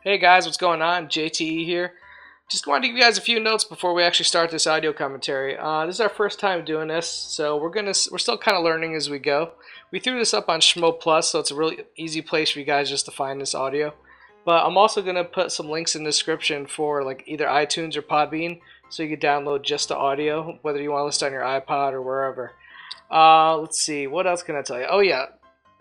Hey guys, what's going on? JTE here. Just wanted to give you guys a few notes before we actually start this audio commentary. This is our first time doing this, so we're still kind of learning as we go. We threw this up on Schmo Plus, so it's a really easy place for you guys just to find this audio. But I'm also gonna put some links in the description for like either iTunes or Podbean, so you can download just the audio, whether you want to listen on your iPod or wherever. Let's see, what else can I tell you? Oh yeah,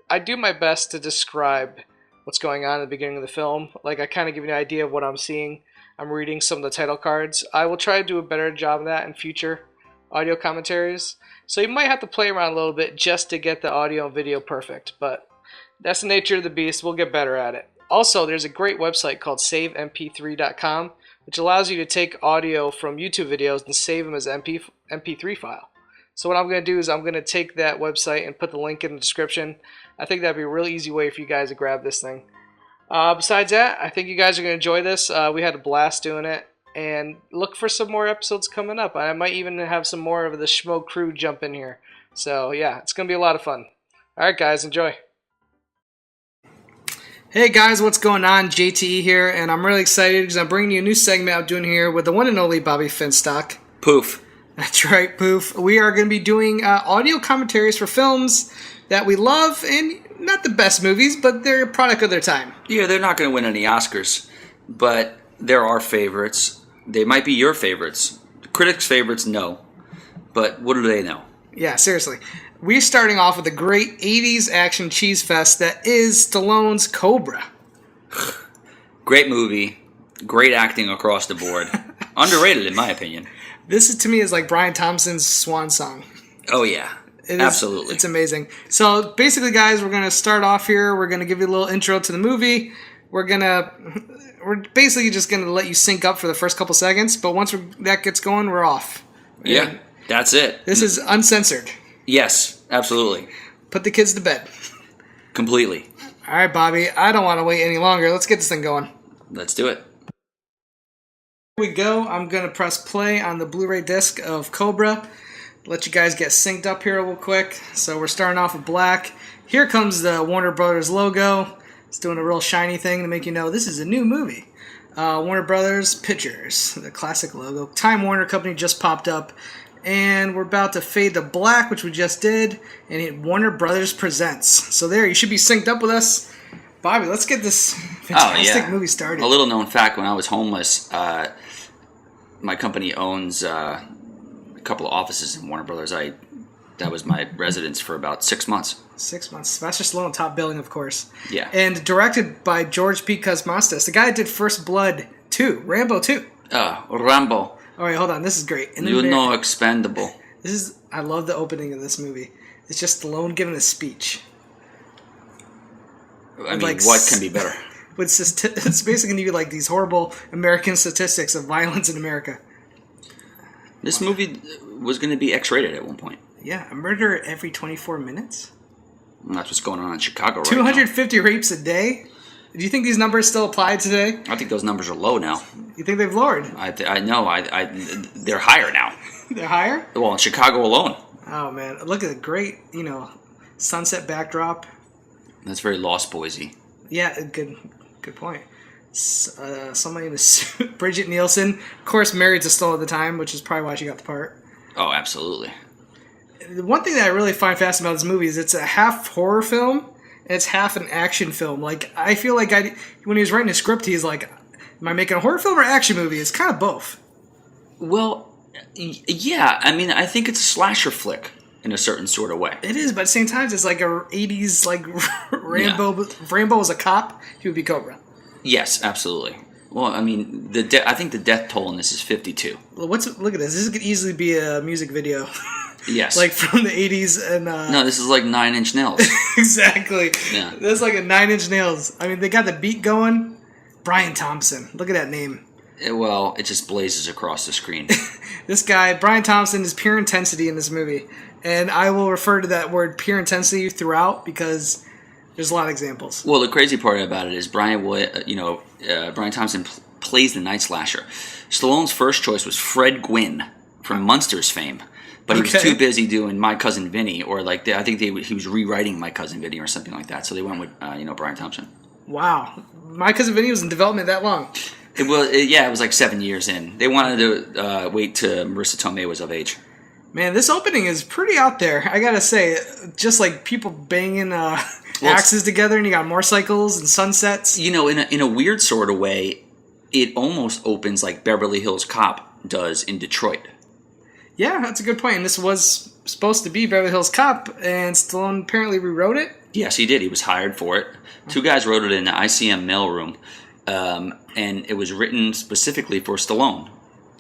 I do my best to describe what's going on at the beginning of the film. Like, I kind of give you an idea of what I'm seeing. I'm reading some of the title cards. I will try to do a better job of that in future audio commentaries. So you might have to play around a little bit just to get the audio and video perfect, but that's the nature of the beast. We'll get better at it. Also, there's a great website called savemp3.com, which allows you to take audio from YouTube videos and save them as MP3 file. So what I'm going to do is I'm going to take that website and put the link in the description. I think that'd be a really easy way for you guys to grab this thing. Besides that, I think you guys are going to enjoy this. We had a blast doing it. And look for some more episodes coming up. I might even have some more of the Schmo crew jump in here. So yeah, it's going to be a lot of fun. Alright guys, enjoy. Hey guys, what's going on? JTE here, and I'm really excited because I'm bringing you a new segment I'm doing here with the one and only Bobby Finstock. Poof. That's right, Poof. We are going to be doing audio commentaries for films that we love, and not the best movies, but they're a product of their time. Yeah, they're not going to win any Oscars, but they're our favorites. They might be your favorites. The critics' favorites, no. But what do they know? Yeah, seriously. We're starting off with a great 80s action cheese fest that is Stallone's COBRA. Great movie. Great acting across the board. Underrated, in my opinion. This, to me, is like Bryan Thompson's swan song. Oh, yeah. Absolutely. It's amazing. So, basically, guys, we're going to start off here. We're going to give you a little intro to the movie. We're basically just going to let you sync up for the first couple seconds. But once that gets going, we're off. Yeah, that's it. This is uncensored. Yes, absolutely. Put the kids to bed. Completely. All right, Bobby. I don't want to wait any longer. Let's get this thing going. Let's do it. Here we go. I'm going to press play on the Blu-ray disc of COBRA. Let you guys get synced up here real quick. So we're starting off with black. Here comes the Warner Brothers logo. It's doing a real shiny thing to make you know this is a new movie. Warner Brothers Pictures, the classic logo. Time Warner Company just popped up. And we're about to fade to black, which we just did. And Warner Brothers Presents. So there, you should be synced up with us. Bobby, let's get this fantastic movie started. A little known fact, when I was homeless, my company owns a couple of offices in Warner Brothers. That was my residence for about 6 months. 6 months. Sylvester Stallone, top billing, of course. Yeah. And directed by George P. Cosmastos, the guy that did First Blood 2, Rambo 2. Rambo. All right, hold on. This is great. Expendable. I love the opening of this movie. It's just Stallone giving a speech. I mean, what can be better? It's basically going to be like these horrible American statistics of violence in America. This movie was going to be X-rated at one point. Yeah, a murder every 24 minutes? And that's what's going on in Chicago right 250 rapes a day? Do you think these numbers still apply today? I think those numbers are low now. You think they've lowered? I know. They're higher now. They're higher? Well, in Chicago alone. Oh, man. Look at the great, sunset backdrop. That's very Lost Boysy. Yeah, good point. Somebody in a suit, Brigitte Nielsen, of course married to Stallone at the time, which is probably why she got the part. Oh, absolutely. The one thing that I really find fascinating about this movie is it's a half horror film and it's half an action film. Like, I feel like when he was writing a script, he's like, am I making a horror film or action movie? It's kind of both. Well, yeah. I mean, I think it's a slasher flick in a certain sort of way. It is, but at the same time, it's like a 80s, like, Rambo. Yeah. If Rambo was a cop, he would be Cobra. Yes, absolutely. Well, I mean, I think the death toll in this is 52. Well, look at this. This could easily be a music video. Yes. Like from the 80s. And no, this is like 9 Inch Nails. Exactly. Yeah. This is like a 9 Inch Nails. I mean, they got the beat going. Bryan Thompson. Look at that name. Well, it just blazes across the screen. This guy, Bryan Thompson, is pure intensity in this movie. And I will refer to that word pure intensity throughout because there's a lot of examples. Well, the crazy part about it is Bryan Thompson plays the night slasher. Stallone's first choice was Fred Gwynn from Munsters fame. But he was too busy doing My Cousin Vinny, or I think he was rewriting My Cousin Vinny or something like that. So they went with Bryan Thompson. Wow. My Cousin Vinny was in development that long. It was like 7 years in. They wanted to wait till Marissa Tomei was of age. Man, this opening is pretty out there. I gotta say, just like people banging axes together, and you got motorcycles and sunsets. You know, in a weird sort of way, it almost opens like Beverly Hills Cop does in Detroit. Yeah, that's a good point. And this was supposed to be Beverly Hills Cop, and Stallone apparently rewrote it. Yes, he did. He was hired for it. 2 guys wrote it in the ICM mailroom, and it was written specifically for Stallone.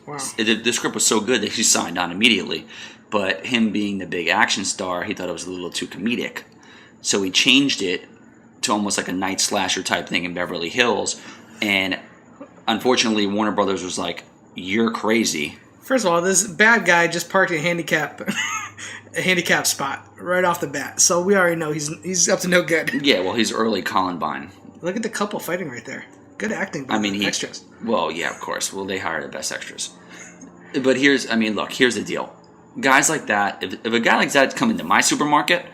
Wow. The script was so good that he signed on immediately. But him being the big action star, he thought it was a little too comedic. So he changed it to almost like a night slasher type thing in Beverly Hills. And unfortunately, Warner Brothers was like, "You're crazy." First of all, this bad guy just parked a handicap spot right off the bat. So we already know he's up to no good. Yeah, well, he's early Columbine. Look at the couple fighting right there. Good acting by extras. Well, yeah, of course. Well, they hire the best extras. But here's the deal. Guys like that, if a guy like that come into my supermarket,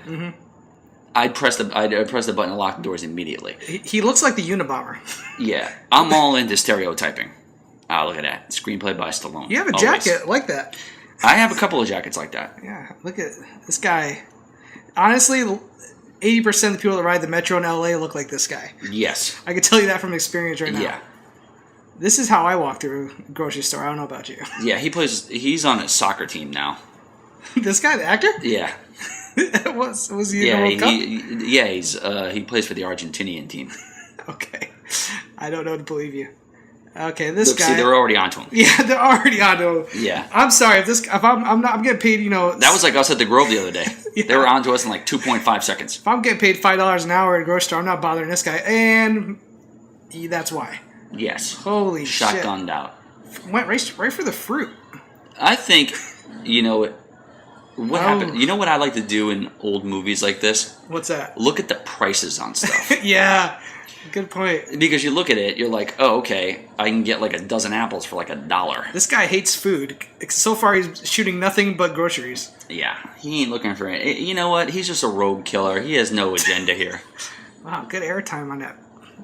I'd press the button and lock the doors immediately. He looks like the Unabomber. Yeah, I'm all into stereotyping. Oh, look at that. Screenplay by Stallone. You have a jacket like that. I have a couple of jackets like that. Yeah, look at this guy. Honestly, 80% of the people that ride the Metro in LA look like this guy. Yes. I can tell you that from experience right now. Yeah. This is how I walk through a grocery store. I don't know about you. Yeah, he's on a soccer team now. This guy, the actor? Yeah. was he in the World Cup? He plays for the Argentinian team. Okay. I don't know to believe you. Okay, this guy. See, they're already onto him. Yeah, they're already onto him. Yeah. I'm sorry if I'm getting paid, That was like us at the Grove the other day. Yeah. They were onto us in like 2.5 seconds. If I'm getting paid $5 an hour at a grocery store, I'm not bothering this guy, and that's why. Yes. Holy shit. Shotgunned out. Went right for the fruit. I think, what happened? You know what I like to do in old movies like this? What's that? Look at the prices on stuff. Yeah. Good point. Because you look at it, you're like, oh, okay, I can get like a dozen apples for like $1. This guy hates food. So far, he's shooting nothing but groceries. Yeah, he ain't looking for it. You know what? He's just a rogue killer. He has no agenda here. Wow, good airtime on that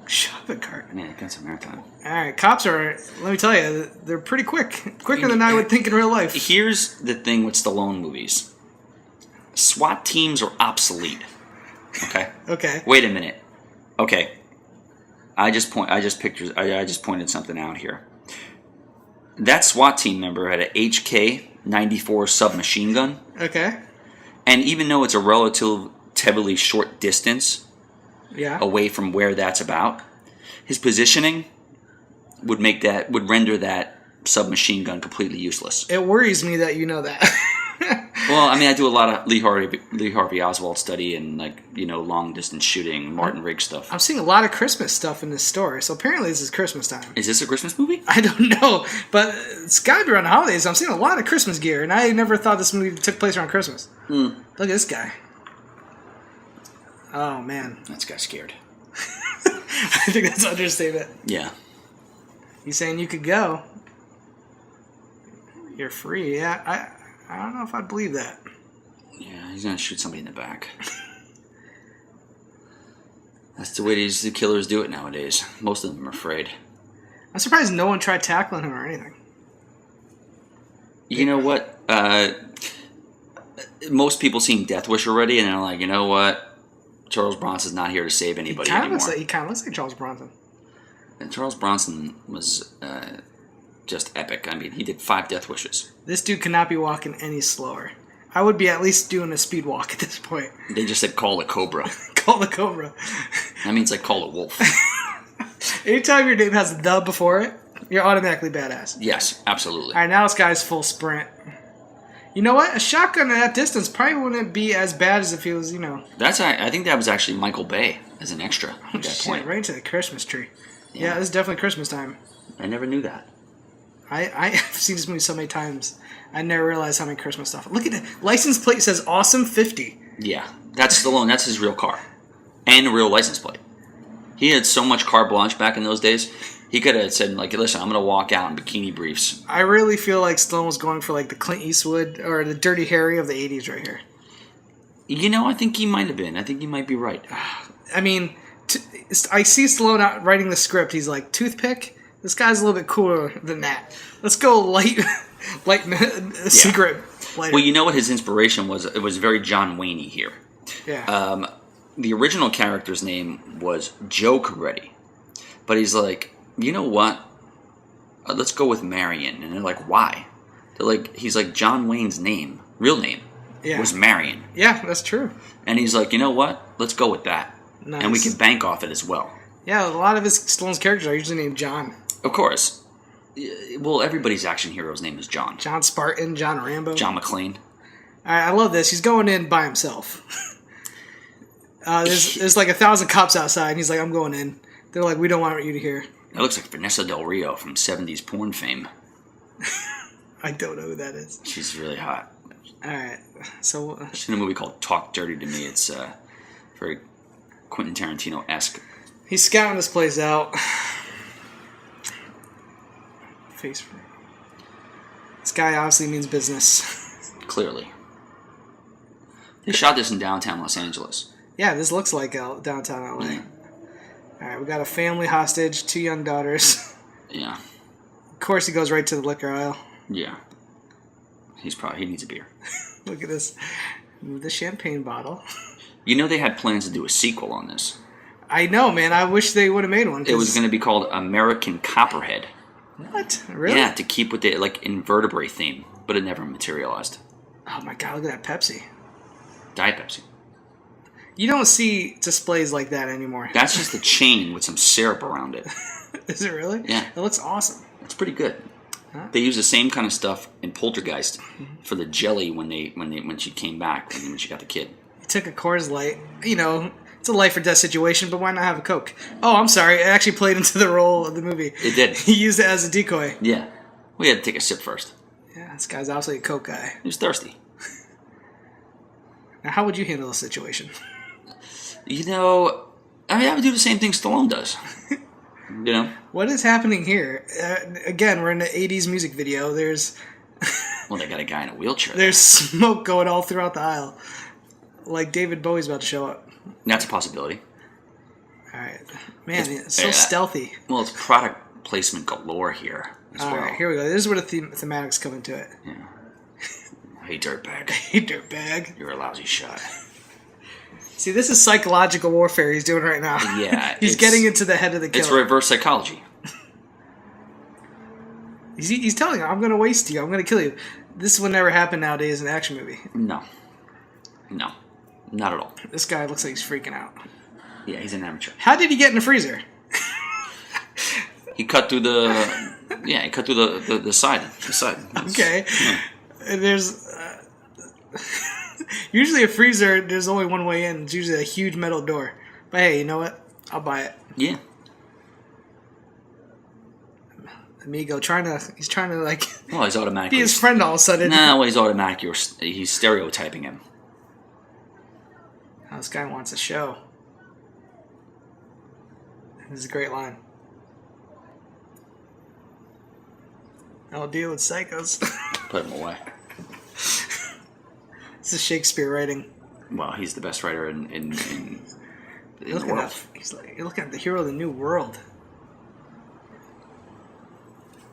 shopping cart. Yeah, got some airtime. All right, cops are, let me tell you, they're pretty quick. Quicker than I would think in real life. Here's the thing with Stallone movies. SWAT teams are obsolete. Okay? Okay. Wait a minute. Okay. I just pointed something out here. That SWAT team member had a HK-94 submachine gun. Okay. And even though it's a relatively short distance away from where that's about, his positioning would render that submachine gun completely useless. It worries me that you know that. Well, I mean, I do a lot of Lee Harvey Oswald study and long distance shooting, Martin Riggs stuff. I'm seeing a lot of Christmas stuff in this store, so apparently this is Christmas time. Is this a Christmas movie? I don't know, but it's got to be around the holidays. I'm seeing a lot of Christmas gear, and I never thought this movie took place around Christmas. Look at this guy. Oh man, that guy's scared. I think that's an understatement. Yeah. He's saying you could go. You're free. Yeah, I don't know if I'd believe that. Yeah, he's gonna shoot somebody in the back. That's the way these killers do it nowadays. Most of them are afraid. I'm surprised no one tried tackling him or anything. You know what? Most people seen Death Wish already, and they're like, you know what? Charles Bronson's not here to save anybody anymore. He kind of looks like Charles Bronson. And Charles Bronson was just epic. I mean, he did 5 Death Wishes. This dude cannot be walking any slower. I would be at least doing a speed walk at this point. They just said call the Cobra. Call the Cobra. That means like call a wolf. Anytime your name has the before it, you're automatically badass. Yes, absolutely. All right, now this guy's full sprint. You know what? A shotgun at that distance probably wouldn't be as bad as if he was, I think that was actually Michael Bay as an extra at that point. Right into the Christmas tree. Yeah, this is definitely Christmas time. I never knew that. I've seen this movie so many times. I never realized how many Christmas stuff. Look at the license plate says Awesome 50. Yeah, that's Stallone. That's his real car. And a real license plate. He had so much carte blanche back in those days. He could have said, listen, I'm going to walk out in bikini briefs. I really feel like Stallone was going for, the Clint Eastwood or the Dirty Harry of the 80s right here. I think he might have been. I think you might be right. I mean, I see Stallone out writing the script. He's like, toothpick? This guy's a little bit cooler than that. Let's go light secret lighter. Well, you know what his inspiration was? It was very John Wayne-y here. Yeah. The original character's name was Joe Cabretti. But he's like, you know what? Let's go with Marion. And they're like, why? They're like, he's like, John Wayne's name, real name, was Marion. Yeah, that's true. And he's like, you know what? Let's go with that. Nice. And we can bank off it as well. Yeah, a lot of Stallone's characters are usually named John. Of course. Well, everybody's action hero's name is John. John Spartan, John Rambo. John McClane. All right, I love this. He's going in by himself. There's like 1,000 cops outside, and he's like, I'm going in. They're like, we don't want you to hear. That looks like Vanessa Del Rio from 70s porn fame. I don't know who that is. She's really hot. All right, so... She's in a movie called Talk Dirty to Me. It's very Quentin Tarantino-esque. He's scouting this place out. Face. This guy obviously means business. Clearly. They shot this in downtown Los Angeles. Yeah, this looks like downtown LA. Yeah. All right, we got a family hostage, 2 young daughters. Yeah. Of course, he goes right to the liquor aisle. Yeah. He needs a beer. Look at this. The champagne bottle. You know they had plans to do a sequel on this. I know, man. I wish they would have made one. It was going to be called American Copperhead. What? Really? Yeah, to keep with the invertebrate theme, but it never materialized. Oh my god, look at that Pepsi. Diet Pepsi. You don't see displays like that anymore. That's just a chain with some syrup around it. Is it really? Yeah. It looks awesome. It's pretty good. Huh? They use the same kind of stuff in Poltergeist for the jelly when she came back when she got the kid. He took a Coors Light. You know, it's a life or death situation, but why not have a Coke? Oh, I'm sorry. It actually played into the role of the movie. It did. He used it as a decoy. Yeah. We had to take a sip first. Yeah, this guy's obviously a Coke guy. He was thirsty. Now, how would you handle a situation? You know, I would do the same thing Stallone does. You know? What is happening here? Again, we're in an 80s music video. There's... Well, they got a guy in a wheelchair. There's smoke going all throughout the aisle. Like David Bowie's about to show up. That's a possibility. All right. Man, it's so stealthy. Well, it's product placement galore here as well. All right, here we go. This is where the thematics come into it. Yeah. Hey, dirtbag. Hey, dirtbag. You're a lousy shot. See, this is psychological warfare he's doing right now. Yeah. He's getting into the head of the killer. It's reverse psychology. He's telling him, I'm going to waste you. I'm going to kill you. This would never happen nowadays in an action movie. No. No. Not at all. This guy looks like he's freaking out. Yeah, he's an amateur. How did he get in the freezer? He cut through the... Yeah, he cut through the side. The side. Okay. Yeah. There's... Usually a freezer, there's only one way in. It's usually a huge metal door. But hey, you know what? I'll buy it. Yeah. Amigo, he's trying to like... Well, he's automatically... be his friend all of a sudden. No, well, he's automatically... He's stereotyping him. Oh, this guy wants a show. This is a great line. I'll deal with psychos. Put him away. This is Shakespeare writing. Well, he's the best writer in the world. You're looking at the hero of the new world.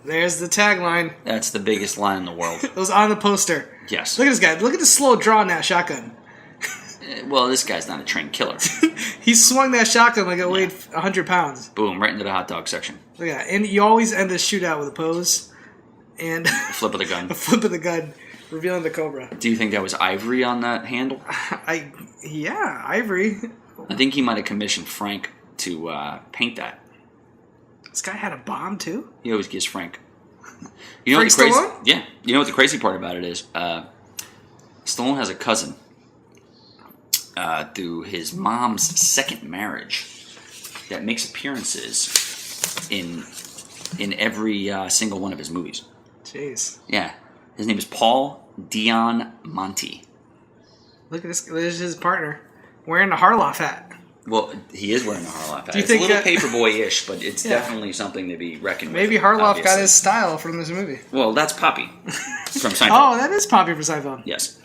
There's the tagline. That's the biggest line in the world. It was on the poster. Yes. Look at this guy. Look at the slow draw on that shotgun. Well, this guy's not a trained killer. He swung that shotgun like it weighed 100 pounds. Boom, right into the hot dog section. Look at that. And you always end a shootout with a pose. And... a flip of the gun. A flip of the gun. Revealing the Cobra. Do you think that was ivory on that handle? Yeah, ivory. I think he might have commissioned Frank to paint that. This guy had a bomb too? He always gives Frank. You know Frank what the Stallone? Yeah. You know what the crazy part about it is? Stallone has a cousin through his mom's second marriage that makes appearances in every single one of his movies. Jeez. Yeah. His name is Paul Dion Monti. Look at this. There's his partner wearing a Harloff hat. Well, he is wearing a Harloff hat. Do you it's think a little paperboy-ish, but it's definitely something to be reckoned with. Maybe Harloff obviously got his style from this movie. Well, that's Poppy from Seinfeld. Oh, that is Poppy from Seinfeld. Yes.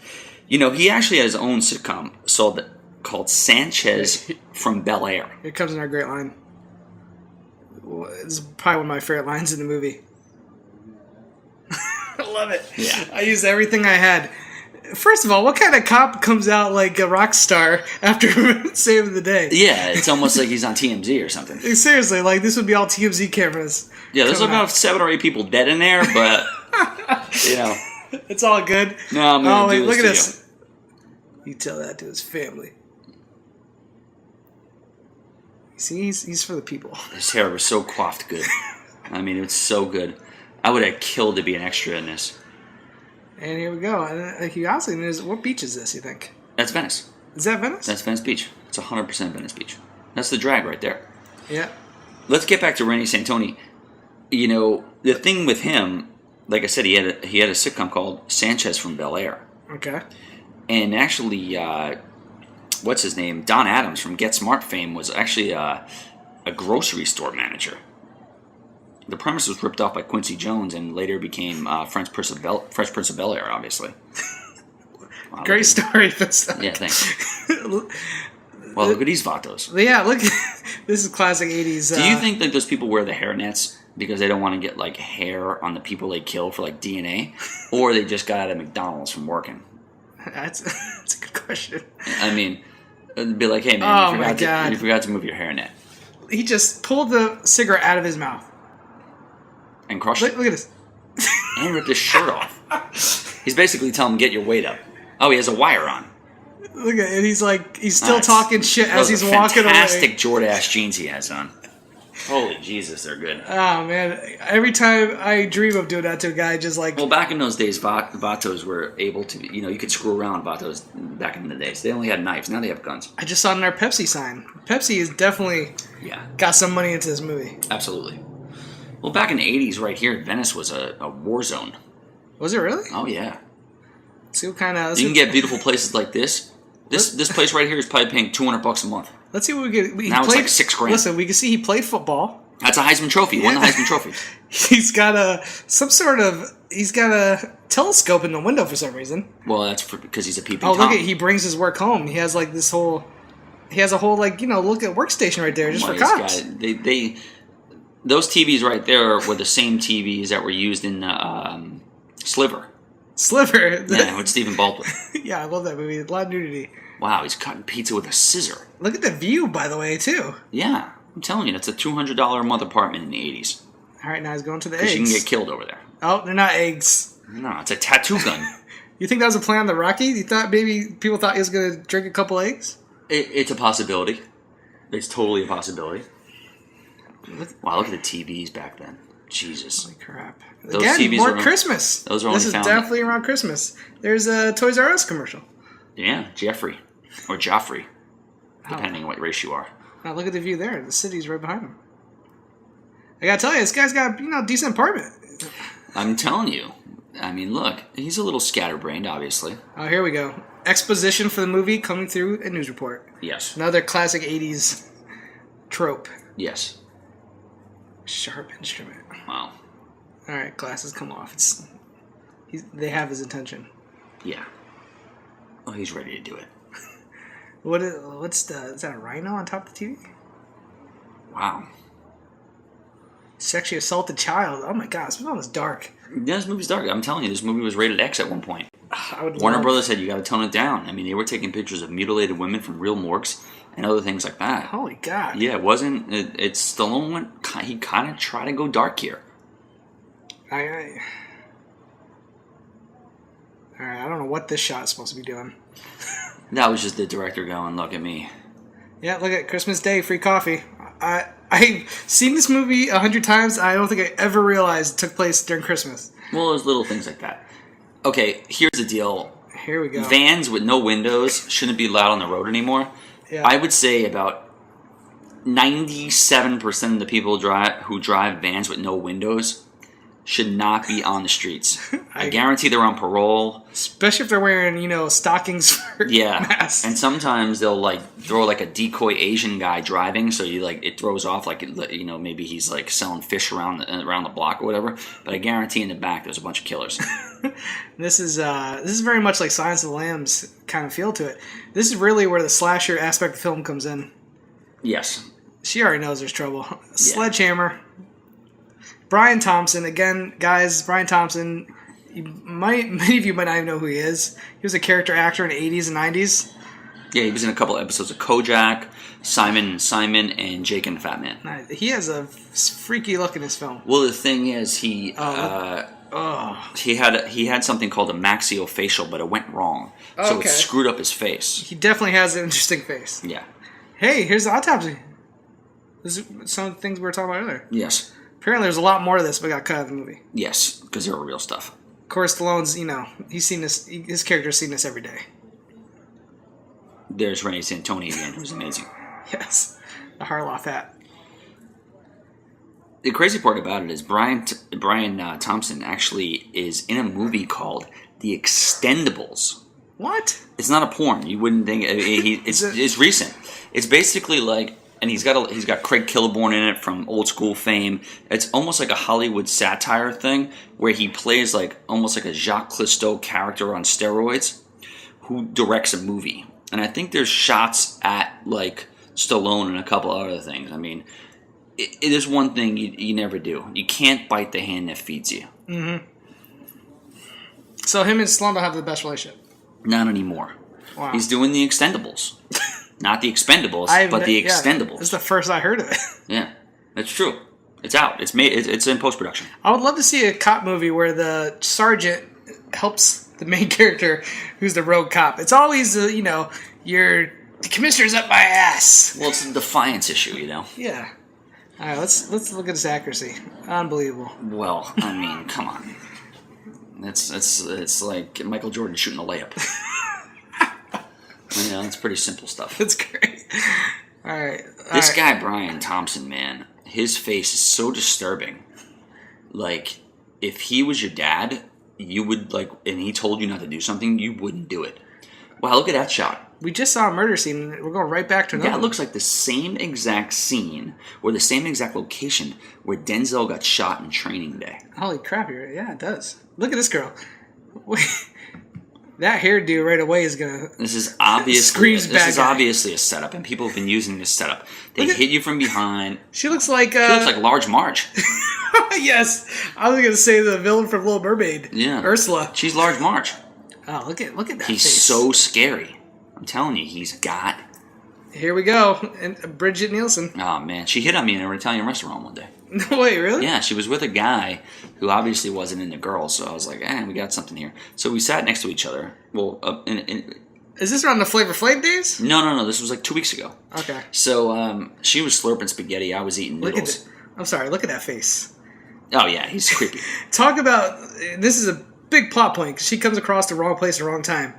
You know, he actually had his own sitcom called called Sanchez from Bel Air. Here comes another great line. This is probably one of my favorite lines in the movie. I love it. Yeah. I used everything I had. First of all, what kind of cop comes out like a rock star after saving the day? Yeah, it's almost like he's on TMZ or something. Seriously, like this would be all TMZ cameras. Yeah, there's about 7 or 8 people dead in there, but you know, it's all good. No, I'm gonna do this look at to this. You tell that to his family. See, he's for the people. His hair was so coiffed good. I mean, it's so good. I would have killed to be an extra in this. And here we go. And he also knows, what beach is this, you think? That's Venice. Is that Venice? That's Venice Beach. It's 100% Venice Beach. That's the drag right there. Yeah. Let's get back to Randy Santoni. You know, the thing with him, like I said, he had a sitcom called Sanchez from Bel Air. Okay. And actually, what's his name? Don Adams from Get Smart fame was actually a grocery store manager. The premise was ripped off by Quincy Jones and later became Fresh Prince of Bel-Air, obviously. Wow, great story. Finstock. Yeah, thanks. Well, look at these vatos. Yeah, look. This is classic 80s. Do you think that those people wear the hair nets because they don't want to get like hair on the people they kill for like DNA? Or they just got out of McDonald's from working? That's a good question. I mean, it'd be like, hey man, you forgot to move your hairnet. He just pulled the cigarette out of his mouth. And crushed it. Look at this. And ripped his shirt off. He's basically telling him, get your weight up. Oh, he has a wire on. Look at it. He's still talking shit as he's walking away. Fantastic Jordache jeans he has on. Holy Jesus, they're good. Oh, man. Every time I dream of doing that to a guy, just like... Well, back in those days, vatos were able to, you could screw around vatos back in the days. They only had knives. Now they have guns. I just saw it in our Pepsi sign. Pepsi has definitely got some money into this movie. Absolutely. Well, back in the 80s, right here, Venice was a war zone. Was it really? Oh, yeah. See what kind of... You can get beautiful places like this. This place right here is probably paying $200 a month. Let's see what we get. Now it's like $6,000. Listen, we can see he played football. That's a Heisman Trophy. He won the Heisman Trophy. He's got a telescope in the window for some reason. Well, that's because he's a peeping Tom. Tom. Look at, he brings his work home. He has like this whole... He has a whole look at workstation right there just for cops. Those TVs right there were the same TVs that were used in Sliver. Sliver? Yeah, with Stephen Baldwin. Yeah, I love that movie. A lot of nudity. Wow, he's cutting pizza with a scissor. Look at the view, by the way, too. Yeah, I'm telling you, that's a $200 a month apartment in the 80s. All right, now he's going to the eggs. Because you can get killed over there. Oh, they're not eggs. No, it's a tattoo gun. You think that was a plan on the Rocky? You thought maybe people thought he was going to drink a couple eggs? It's a possibility. It's totally a possibility. Wow, look at the TVs back then. Jesus. Holy crap. Those Again, TVs more Christmas. Those are This is definitely around Christmas. There's a Toys R Us commercial. Yeah, Jeffrey. Or Joffrey. Depending on what race you are. Now look at the view there. The city's right behind him. I gotta tell you, this guy's got a decent apartment. I'm telling you. I mean, look. He's a little scatterbrained, obviously. Oh, here we go. Exposition for the movie coming through a news report. Yes. Another classic 80s trope. Yes. Sharp instrument. Wow. All right, glasses come off. They have his attention. Yeah. Oh, he's ready to do it. Is that a rhino on top of the TV? Wow. Sexually assaulted child. Oh my God, this movie was dark. Yeah, this movie's dark. I'm telling you, this movie was rated X at one point. Warner Brothers said you got to tone it down. I mean, they were taking pictures of mutilated women from real morgues and other things like that. Holy God. Yeah, it wasn't. It's Stallone he kind of tried to go dark here. All right, I don't know what this shot is supposed to be doing. That was just the director going, look at me. Yeah, look at Christmas Day, free coffee. I've seen this movie 100 times. I don't think I ever realized it took place during Christmas. Well, there's little things like that. Okay, here's the deal. Here we go. Vans with no windows shouldn't be allowed on the road anymore. Yeah. I would say about 97% of the people who drive vans with no windows should not be on the streets. I guarantee they're on parole. Especially if they're wearing, stockings for masks. And sometimes they'll throw a decoy Asian guy driving, so it throws off maybe he's selling fish around the block or whatever. But I guarantee in the back there's a bunch of killers. This is very much like Silence of the Lambs kind of feel to it. This is really where the slasher aspect of the film comes in. Yes. She already knows there's trouble. Sledgehammer. Bryan Thompson, again, guys, Bryan Thompson, many of you might not even know who he is. He was a character actor in the 80s and 90s. Yeah, he was in a couple of episodes of Kojak, Simon, and Jake and the Fat Man. He has a freaky look in his film. Well, the thing is, he had something called a maxillofacial, but it went wrong. So it screwed up his face. He definitely has an interesting face. Yeah. Hey, here's the autopsy. This is some of the things we were talking about earlier. Yes. Apparently there's a lot more to this, but got cut out of the movie. Yes, because they were real stuff. Of course, Stallone's, he's seen this, his character's seen this every day. There's Renee Santoni again, who's amazing. Yes, the Harloff hat. The crazy part about it is Bryan Thompson actually is in a movie called The Expendables. What? It's not a porn. You wouldn't think it's recent. It's basically and he's got Craig Kilborn in it from Old School fame. It's almost like a Hollywood satire thing where he plays almost like a Jacques Cousteau character on steroids who directs a movie. And I think there's shots at Stallone and a couple other things. I mean, it is one thing you never do. You can't bite the hand that feeds you. Mm-hmm. So him and Stallone don't have the best relationship? Not anymore. Wow. He's doing The Expendables. Not The Expendables, but The Extendables. This is the first I heard of it. Yeah, that's true. It's out. It's made. It's in post-production. I would love to see a cop movie where the sergeant helps the main character, who's the rogue cop. It's always, the commissioner's up my ass. Well, it's a defiance issue, Yeah. All right, let's look at his accuracy. Unbelievable. Well, I mean, come on. It's like Michael Jordan shooting a layup. It's pretty simple stuff. That's great. All right. This guy, Bryan Thompson, man, his face is so disturbing. If he was your dad, you would, and he told you not to do something, you wouldn't do it. Wow, look at that shot. We just saw a murder scene. We're going right back to another. That looks like the same exact scene or the same exact location where Denzel got shot in Training Day. Holy crap, yeah, it does. Look at this girl. Wait. That hairdo right away is gonna. This is obviously a setup, and people have been using this setup. They hit you from behind. She looks like. She looks like Large Marge. Yes, I was gonna say the villain from Little Mermaid. Yeah, Ursula. She's Large Marge. Oh, look at that. He's face. so scary. I'm telling you, he's got. Here we go, and Brigitte Nielsen. Oh man, she hit on me in an Italian restaurant one day. No way, really? Yeah, she was with a guy who obviously wasn't into girls, so I was like, we got something here. So we sat next to each other. Well, is this around the Flavor Flav days? No. This was 2 weeks ago. Okay. So she was slurping spaghetti. I was eating noodles. I'm sorry. Look at that face. Oh yeah, he's creepy. Talk about this is a big plot point because she comes across the wrong place at the wrong time.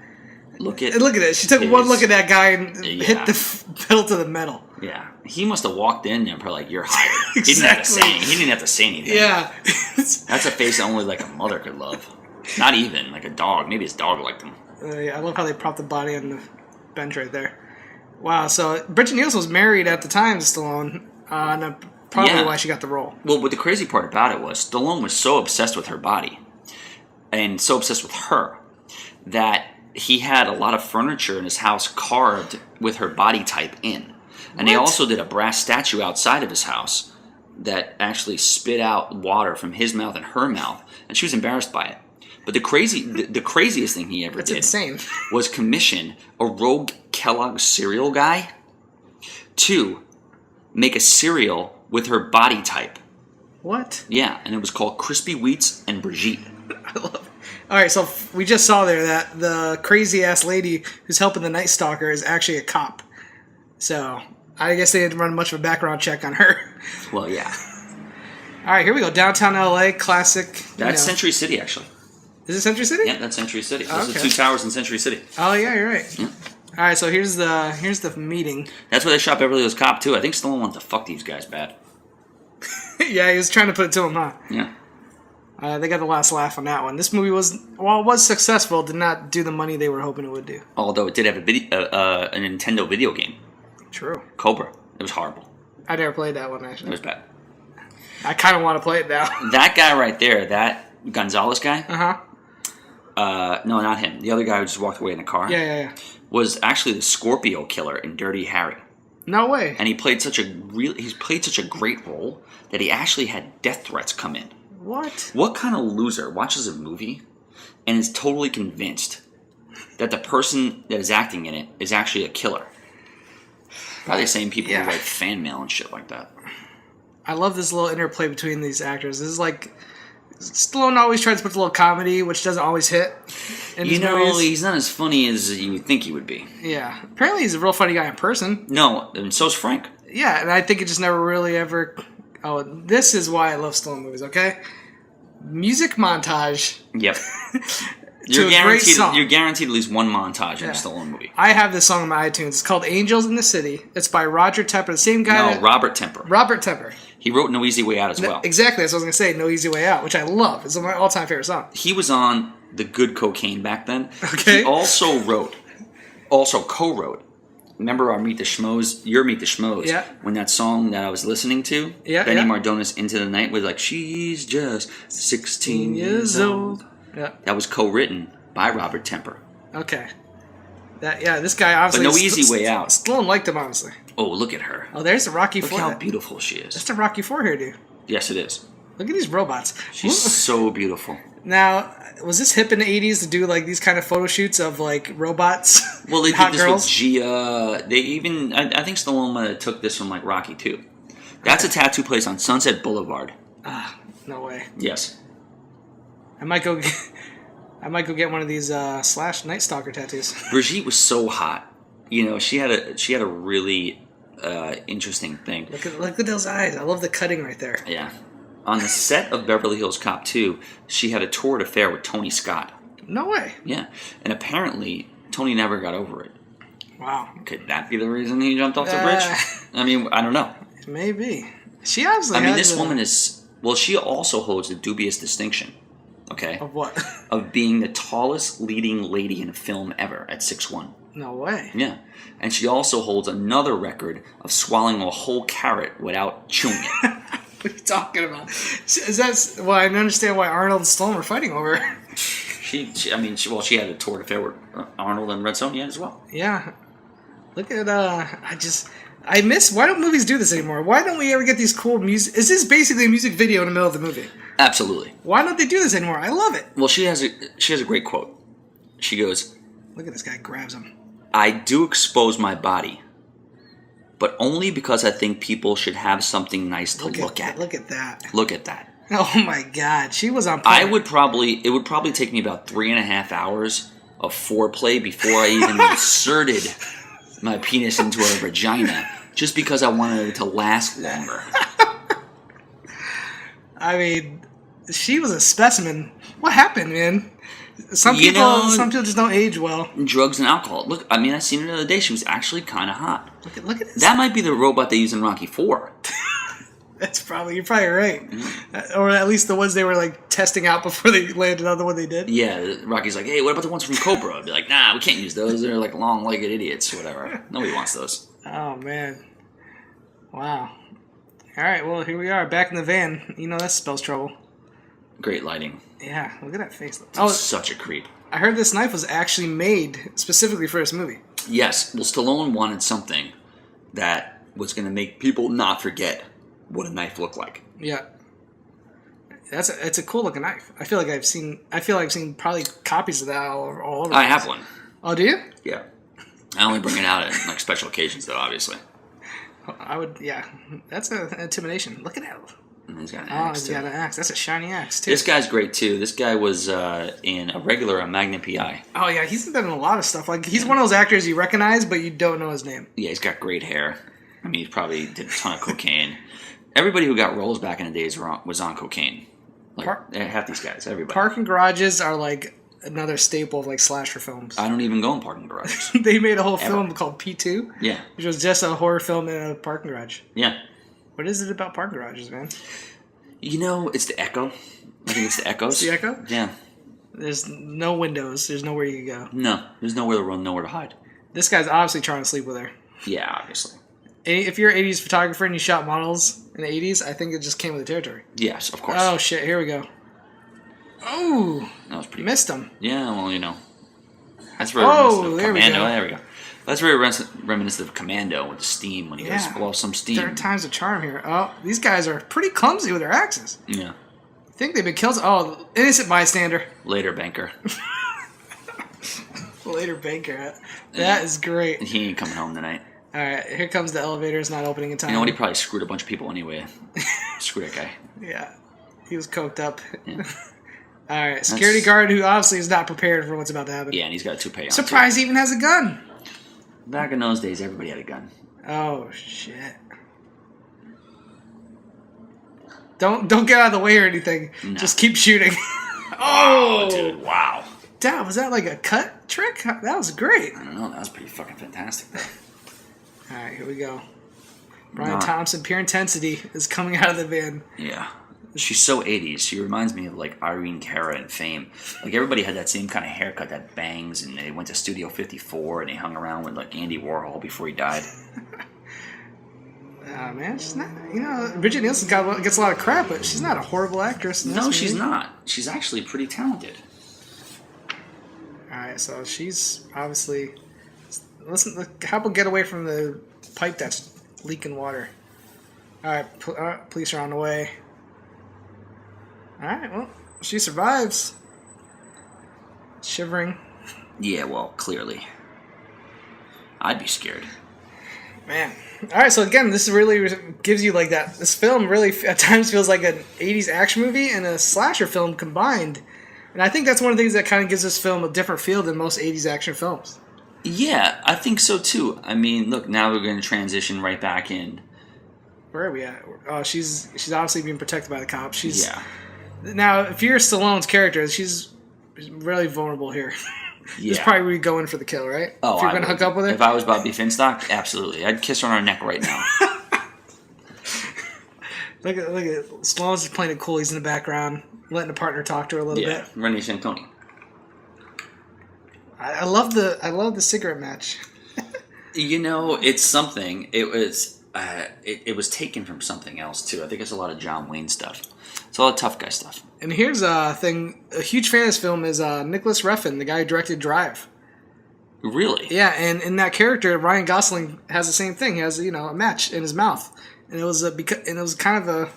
Look at it. She took one look at that guy and hit the pedal to the metal. Yeah, he must have walked in there and probably you're hired. Exactly. He didn't have to say anything. Yeah, that's a face that only a mother could love. Not even a dog. Maybe his dog liked him. I love how they propped the body on the bench right there. Wow. So Brigitte Nielsen was married at the time to Stallone. Probably why she got the role. Well, but the crazy part about it was Stallone was so obsessed with her body and so obsessed with her that he had a lot of furniture in his house carved with her body type in. And they also did a brass statue outside of his house that actually spit out water from his mouth and her mouth. And she was embarrassed by it. But the craziest thing he ever did was commission a rogue Kellogg's cereal guy to make a cereal with her body type. What? Yeah, and it was called Crispy Wheats and Brigitte. I love it. All right, so we just saw there that the crazy-ass lady who's helping the Night Stalker is actually a cop. So I guess they didn't run much of a background check on her. Well, yeah. All right, here we go. Downtown L.A., classic. That's Century City, actually. Is it Century City? Yeah, that's Century City. Those are 2 towers in Century City. Oh, yeah, you're right. Yeah. All right, so here's the meeting. That's where they shot Beverly Hills Cop, too. I think Stallone wanted to fuck these guys bad. Yeah, he was trying to put it to him, huh? Yeah. They got the last laugh on that one. This movie was successful, did not do the money they were hoping it would do. Although it did have a Nintendo video game. True. Cobra. It was horrible. I never played that one, actually. It was bad. I kind of want to play it now. That guy right there, that Gonzalez guy. No, not him. The other guy who just walked away in the car. Yeah. Was actually the Scorpio killer in Dirty Harry. No way. And he played such a great role that he actually had death threats come in. What? What kind of loser watches a movie and is totally convinced that the person that is acting in it is actually a killer? Probably the same people who write fan mail and shit like that. I love this little interplay between these actors. This is like Stallone always tries to put a little comedy, which doesn't always hit. He's not as funny as you would think he would be. Yeah. Apparently he's a real funny guy in person. No, and so's Frank. Yeah, and I think it just never really ever... Oh, this is why I love Stallone movies, okay? Music montage. Yep. You're guaranteed at least one montage in a Stallone movie. I have this song on my iTunes. It's called Angels in the City. It's by Roger Tepper, the same guy. Robert Tepper. Robert Tepper. He wrote No Easy Way Out as well. Exactly, that's what I was going to say, No Easy Way Out, which I love. It's my all-time favorite song. He was on The Good Cocaine back then. Okay. He also co-wrote. Remember our Meet the Schmoes, your Meet the Schmoes? Yeah. When that song that I was listening to, Benny Mardones' Into the Night, was like, she's just 16 years old. Yeah. That was co-written by Robert Tepper. Okay. This guy obviously... But No Easy Way Out. Stallone liked him, honestly. Oh, look at her. Oh, there's the Rocky IV. Look how beautiful she is. That's the Rocky IV here, dude. Yes, it is. Look at these robots. She's so beautiful. Now, was this hip in the 80s to do like these kind of photo shoots of like robots? Well, they hot did this girls? with Gia. They even... I think Stallone took this from like Rocky 2. That's a tattoo place on Sunset Boulevard. No way. Yes. I might go get one of these Slash Night Stalker tattoos. Brigitte was so hot. You know, she had a really interesting thing. Look at those eyes. I love the cutting right there. Yeah. On the set of Beverly Hills Cop 2, she had a torrid affair with Tony Scott. No way. Yeah. And apparently, Tony never got over it. Wow. Could that be the reason he jumped off the bridge? I mean, I don't know. Maybe. She obviously this woman is... Well, she also holds the dubious distinction, okay? Of what? Of being the tallest leading lady in a film ever at 6'1". No way. Yeah. And she also holds another record of swallowing a whole carrot without chewing it. What are you talking about? Is that... Well, I understand why Arnold and Stallone were fighting over her. She had a torrid affair with Arnold and Red Sonja as well. Yeah. Look at, I miss... Why don't movies do this anymore? Why don't we ever get these cool music... Is this basically a music video in the middle of the movie? Absolutely. Why don't they do this anymore? I love it. Well, she has a great quote. She goes... Look at this guy, grabs him. I do expose my body, but only because I think people should have something nice to look at. Look at that. Look at that. Oh my God, she was on point. It would probably take me about 3.5 hours of foreplay before I even inserted my penis into her vagina, just because I wanted it to last longer. I mean, she was a specimen. What happened, man? Some people just don't age well. Drugs and alcohol. Look, I mean, I seen her the other day. She was actually kind of hot. Look at this. That might be the robot they use in Rocky 4. You're probably right. Mm-hmm. Or at least the ones they were like testing out before they landed on the one they did. Yeah, Rocky's like, hey, what about the ones from Cobra? I'd be like, nah, we can't use those. They're like long-legged idiots, whatever. Nobody wants those. Oh, man. Wow. All right, well, here we are, back in the van. You know that spells trouble. Great lighting. Yeah, look at that face. Such a creep. I heard this knife was actually made specifically for this movie. Yes. Well, Stallone wanted something that was going to make people not forget what a knife looked like. Yeah. It's a cool looking knife. I feel like I've seen probably copies of that all over. I have one. Oh, do you? Yeah. I only bring it out at like special occasions, though, obviously. I would, yeah. That's an intimidation. Look at that. And he's got an axe. He's got an axe. That's a shiny axe, too. This guy's great, too. This guy was in a regular Magnum P.I. Oh, yeah. He's been in a lot of stuff. Like, he's one of those actors you recognize, but you don't know his name. Yeah, he's got great hair. I mean, he probably did a ton of cocaine. Everybody who got roles back in the days was on cocaine. Like, half these guys, everybody. Parking garages are, like, another staple of, like, slasher films. I don't even go in parking garages. They made a whole film called P2. Yeah. Which was just a horror film in a parking garage. Yeah. What is it about parking garages, man? You know, it's the echo. I think it's the Echoes. It's the Echo? Yeah. There's no windows. There's nowhere you can go. No, there's nowhere to run, nowhere to hide. This guy's obviously trying to sleep with her. Yeah, obviously. If you're an 80s photographer and you shot models in the 80s, I think it just came with the territory. Yes, of course. Oh, shit. Here we go. Oh. That was pretty Missed him. Yeah, well, you know. That's very Oh, reminiscent of there we Commando. go. There we go. That's very reminiscent of Commando with the steam when he goes blow some steam. Third time's a charm here. Oh, these guys are pretty clumsy with their axes. Yeah. I think they've been killed. Oh, innocent bystander. Later, banker. Later, banker. That is great. He ain't coming home tonight. All right, here comes the elevator. It's not opening in time. You know what? He probably screwed a bunch of people anyway. Screw that guy. Yeah, he was coked up. Yeah. All right, security guard who obviously is not prepared for what's about to happen. Yeah, and he's got a toupee on. Surprise! He even has a gun. Back in those days, everybody had a gun. Oh shit! Don't get out of the way or anything. No. Just keep shooting. Oh, dude! Wow. Damn, was that like a cut trick? That was great. I don't know. That was pretty fucking fantastic. All right, here we go. Bryan Thompson, pure intensity, is coming out of the van. Yeah. She's so 80s. She reminds me of like Irene Cara in Fame. Like everybody had that same kind of haircut, that bangs, and they went to Studio 54 and they hung around with like Andy Warhol before he died. Man, she's not. You know, Brigitte Nielsen gets a lot of crap, but she's not a horrible actress. No, she's not. She's actually pretty talented. All right, so she's obviously. Listen, how about get away from the pipe that's leaking water? All right, police are on the way. All right, well, she survives. Shivering. Yeah, well, clearly. I'd be scared. Man. All right, so again, this really gives you like that. This film really at times feels like an 80s action movie and a slasher film combined. And I think that's one of the things that kind of gives this film a different feel than most 80s action films. Yeah, I think so too. I mean, look, now we're going to transition right back in. Where are we at? She's obviously being protected by the cops. Yeah. Now, if you're Stallone's character, she's really vulnerable here. Yeah. This is probably where you go in for the kill, right? Oh, if you're going to hook up with her? If I was Bobby Finstock, absolutely. I'd kiss her on her neck right now. Look at Stallone's just playing it cool. He's in the background, letting the partner talk to her a little bit. Rennie Santoni. I love the cigarette match. You know, it's something. It was taken from something else too. I think it's a lot of John Wayne stuff. It's a lot of tough guy stuff. And here's a thing. A huge fan of this film is Nicholas Refn, the guy who directed Drive. Really? Yeah, and in that character, Ryan Gosling has the same thing. He has a match in his mouth, and it was kind of a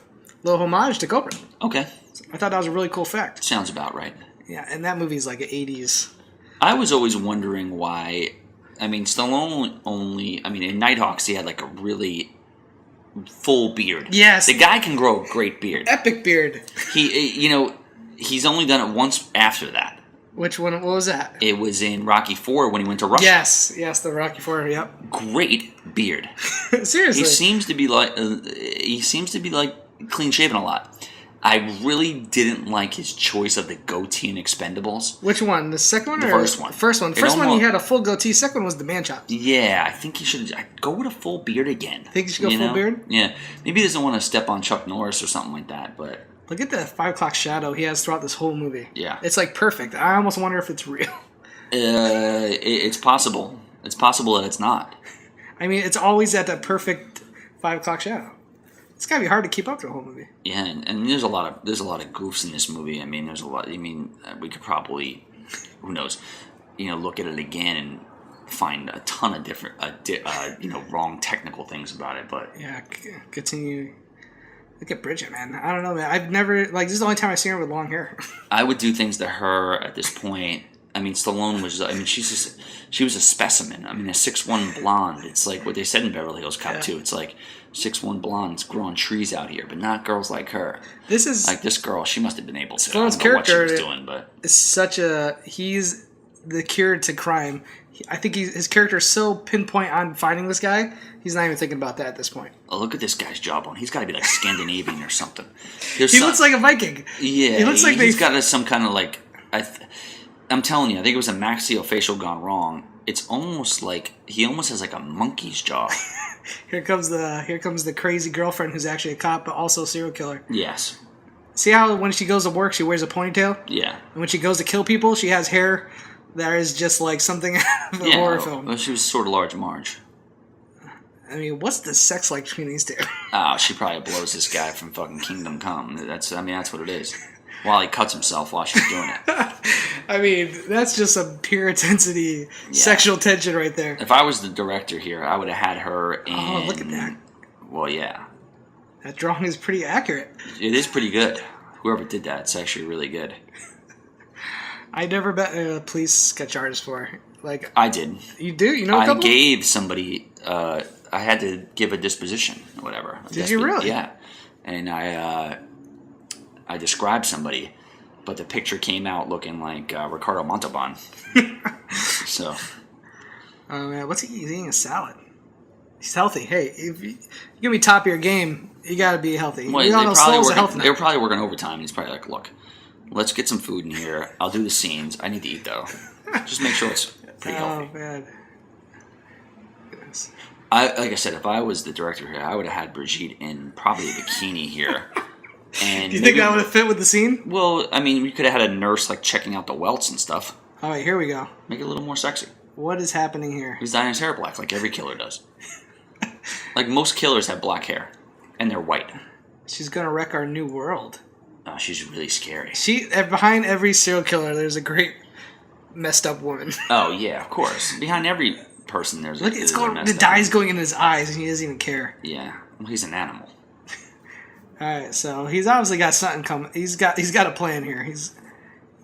little homage to Cobra. Okay. So I thought that was a really cool fact. Sounds about right. Yeah, and that movie's like an 80s. I was always wondering why. I mean, Stallone in Nighthawks, he had like a really full beard. Yes. The guy can grow a great beard. Epic beard. He's only done it once after that. Which one? What was that? It was in Rocky IV when he went to Russia. Yes, the Rocky IV. Yep. Great beard. Seriously. He seems to be like clean shaven a lot. I really didn't like his choice of the goatee in Expendables. Which one? The second one? The first one. First one. First one, he had a full goatee. Second one was the man chop. Yeah, I think he should go with a full beard again. Think you should go full beard? Yeah. Maybe he doesn't want to step on Chuck Norris or something like that, but... Look at the 5 o'clock shadow he has throughout this whole movie. Yeah. It's like perfect. I almost wonder if it's real. It's possible. It's possible that it's not. I mean, it's always at that perfect 5 o'clock shadow. It's gotta be hard to keep up the whole movie. Yeah, and there's a lot of goofs in this movie. I mean, there's a lot. I mean, we could probably, who knows, look at it again and find a ton of different, wrong technical things about it. But yeah, continue. Look at Brigitte, man. I don't know, man. I've never this is the only time I've seen her with long hair. I would do things to her at this point. I mean, Stallone was. I mean, she was a specimen. I mean, a 6'1" blonde. It's like what they said in Beverly Hills Cop 2. It's like 6'1" blondes growing trees out here, but not girls like her. This is like this girl. She must have been able to. Stallone's I don't know what she character was doing, but it's such a. He's the cure to crime. I think his character is so pinpoint on finding this guy. He's not even thinking about that at this point. Oh, look at this guy's jawbone. He's got to be like Scandinavian or something. He looks like a Viking. Yeah, he looks like he's got some kind of like. I'm telling you, I think it was a maxillofacial gone wrong. It's almost like he almost has like a monkey's jaw. Here comes the crazy girlfriend who's actually a cop but also a serial killer. Yes. See how when she goes to work, she wears a ponytail? Yeah. And when she goes to kill people, she has hair that is just like something out of a horror film. Well, she was sort of Large Marge. I mean, what's the sex like between these two? Oh, she probably blows this guy from fucking Kingdom Come. That's what it is. While he cuts himself while she's doing it. I mean, that's just some pure intensity, sexual tension right there. If I was the director here, I would have had her in... Oh, look at that. Well, yeah. That drawing is pretty accurate. It is pretty good. Whoever did that, it's actually really good. I never met a police sketch artist for. Like I did. You do? You know a couple? I gave somebody... I had to give a disposition or whatever. Did you really? Yeah. And I described somebody, but the picture came out looking like Ricardo Montalban. So. Oh, man. What's he eating? A salad. He's healthy. Hey, if you're going to be top of your game, you got to be healthy. Well, they were probably working overtime. He's probably like, look, let's get some food in here. I'll do the scenes. I need to eat, though. Just make sure it's pretty healthy. Oh, man. Goodness. Like I said, if I was the director here, I would have had Brigitte in probably a bikini here. And do you think that would have fit with the scene? Well, I mean, we could have had a nurse like checking out the welts and stuff. All right, here we go. Make it a little more sexy. What is happening here? He's dyeing his hair black like every killer does. Like most killers have black hair, and they're white. She's gonna wreck our new world. Oh, she's really scary. Behind every serial killer, there's a great messed up woman. Oh yeah, of course. Behind every person, there's look. The dye's going in his eyes, and he doesn't even care. Yeah, well, he's an animal. All right, so he's obviously got something coming. He's got a plan here. He's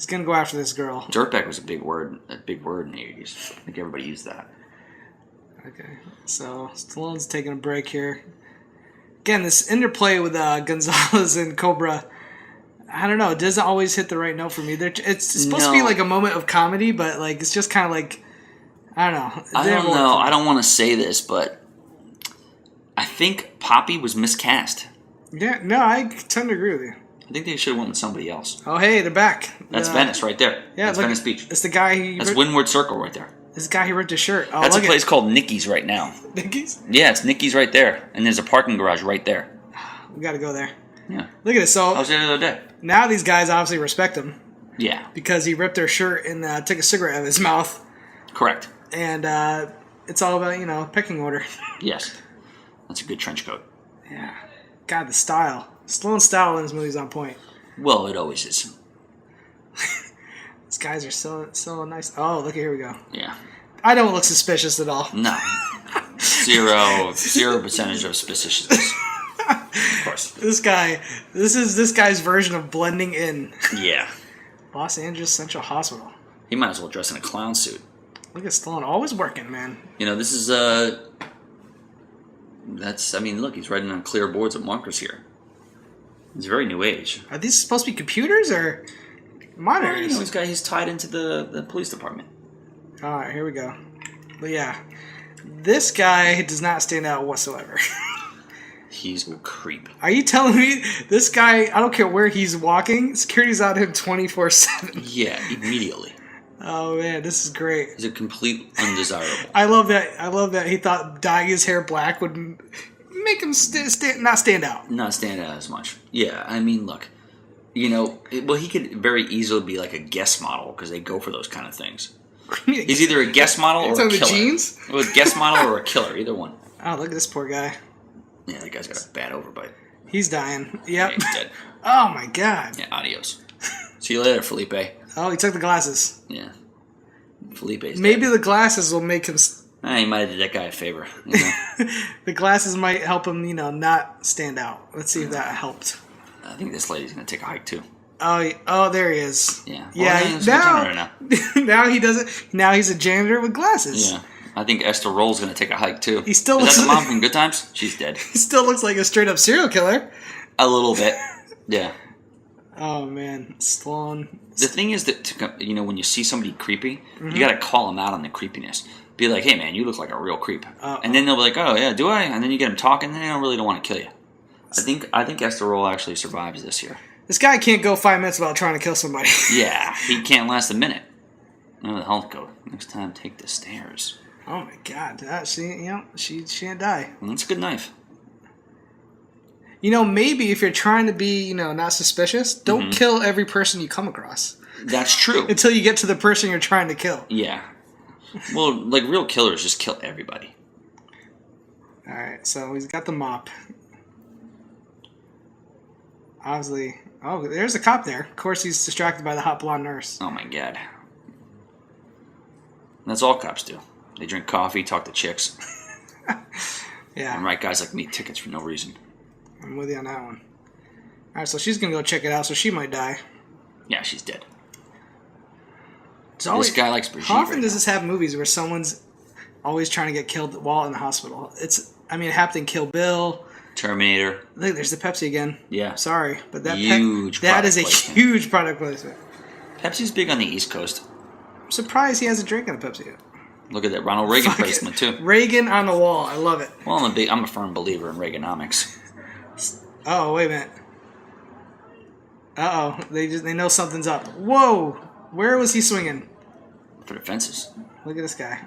gonna go after this girl. Dirtbag was a big word in the 80s. I think everybody used that. Okay, so Stallone's taking a break here. Again, this interplay with Gonzalez and Cobra, I don't know. It doesn't always hit the right note for me. It's supposed to be like a moment of comedy, but like it's just kind of like, I don't know. I don't know. I don't want to say this, but I think Poppy was miscast. Yeah, no, I tend to agree with you. I think they should have went with somebody else. Oh, hey, they're back. That's Venice right there. Yeah, that's Venice Beach. It's the guy. That's Windward Circle right there. This guy he ripped his shirt. Oh, that's a place called Nicky's right now. Nicky's? Yeah, it's Nicky's right there, and there's a parking garage right there. We got to go there. Yeah. Look at this. So I was there the other day. Now these guys obviously respect him. Yeah. Because he ripped their shirt and took a cigarette out of his mouth. Correct. And it's all about pecking order. Yes. That's a good trench coat. Yeah. God, the style. Stallone's style in his movies on point. Well, it always is. These guys are so nice. Oh, look, here we go. Yeah. I don't look suspicious at all. No. Zero percentage of suspiciousness. Of course. This is this guy's version of blending in. Yeah. Los Angeles Central Hospital. He might as well dress in a clown suit. Look at Stallone, always working, man. This is look, he's writing on clear boards with markers here. It's very new age. Are these supposed to be computers or monitors? He's tied into the police department. All right, here we go. But yeah, this guy does not stand out whatsoever. He's a creep. Are you telling me this guy, I don't care where he's walking, security's on him 24/7? Yeah, immediately. Oh man, this is great. He's a complete undesirable. I love that he thought dyeing his hair black would make him not stand out. Not stand out as much. Yeah, I mean, look, he could very easily be like a guest model because they go for those kind of things. He's either a guest model or a killer. The jeans? Well, a guest model or a killer, either one. Oh, look at this poor guy. Yeah, that guy's got a bad overbite. He's dying. Yep. Yeah, he's dead. Oh my god. Yeah, adios. See you later, Felipe. Oh, he took the glasses. Yeah. Felipe's Maybe dead. the glasses will make him... He might have did that guy a favor. The glasses might help him, not stand out. Let's see if that helped. I think this lady's going to take a hike, too. Oh, there he is. Yeah. Yeah, now he doesn't... Now he's a janitor with glasses. Yeah. I think Esther Roll's going to take a hike, too. He still is that the mom from Good Times? She's dead. He still looks like a straight-up serial killer. A little bit. Yeah. Oh, man. Stallone. The thing is that, when you see somebody creepy, you got to call them out on the creepiness. Be like, hey, man, you look like a real creep. And then they'll be like, oh, yeah, do I? And then you get them talking, and they really don't want to kill you. I think Esther Roll actually survives this year. This guy can't go 5 minutes without trying to kill somebody. Yeah, he can't last a minute. Where the hell go? Next time, take the stairs. Oh, my God. She didn't die. Well, that's a good knife. You know, maybe if you're trying to be, you know, not suspicious, don't kill every person you come across. That's true. Until you get to the person you're trying to kill. Yeah. Well, like real killers just kill everybody. All right, so he's got the mop. Obviously, oh, there's a cop there. Of course, he's distracted by the hot blonde nurse. Oh my god. That's all cops do. They drink coffee, talk to chicks, Yeah, and write guys like me tickets for no reason. I'm with you on that one. All right, so she's gonna go check it out, so she might die. Yeah, she's dead. Always, this guy likes Brigitte. How often does this have movies where someone's always trying to get killed while in the hospital? It happened in Kill Bill. Terminator. Look, there's the Pepsi again. Yeah. Sorry, but that is a huge product placement. Pepsi's big on the East Coast. I'm surprised he hasn't drinking a Pepsi yet. Look at that Ronald Reagan placement too. Reagan on the wall. I love it. Well, I'm a firm believer in Reaganomics. Oh, wait a minute. Uh-oh. They know something's up. Whoa! Where was he swinging? For the fences. Look at this guy.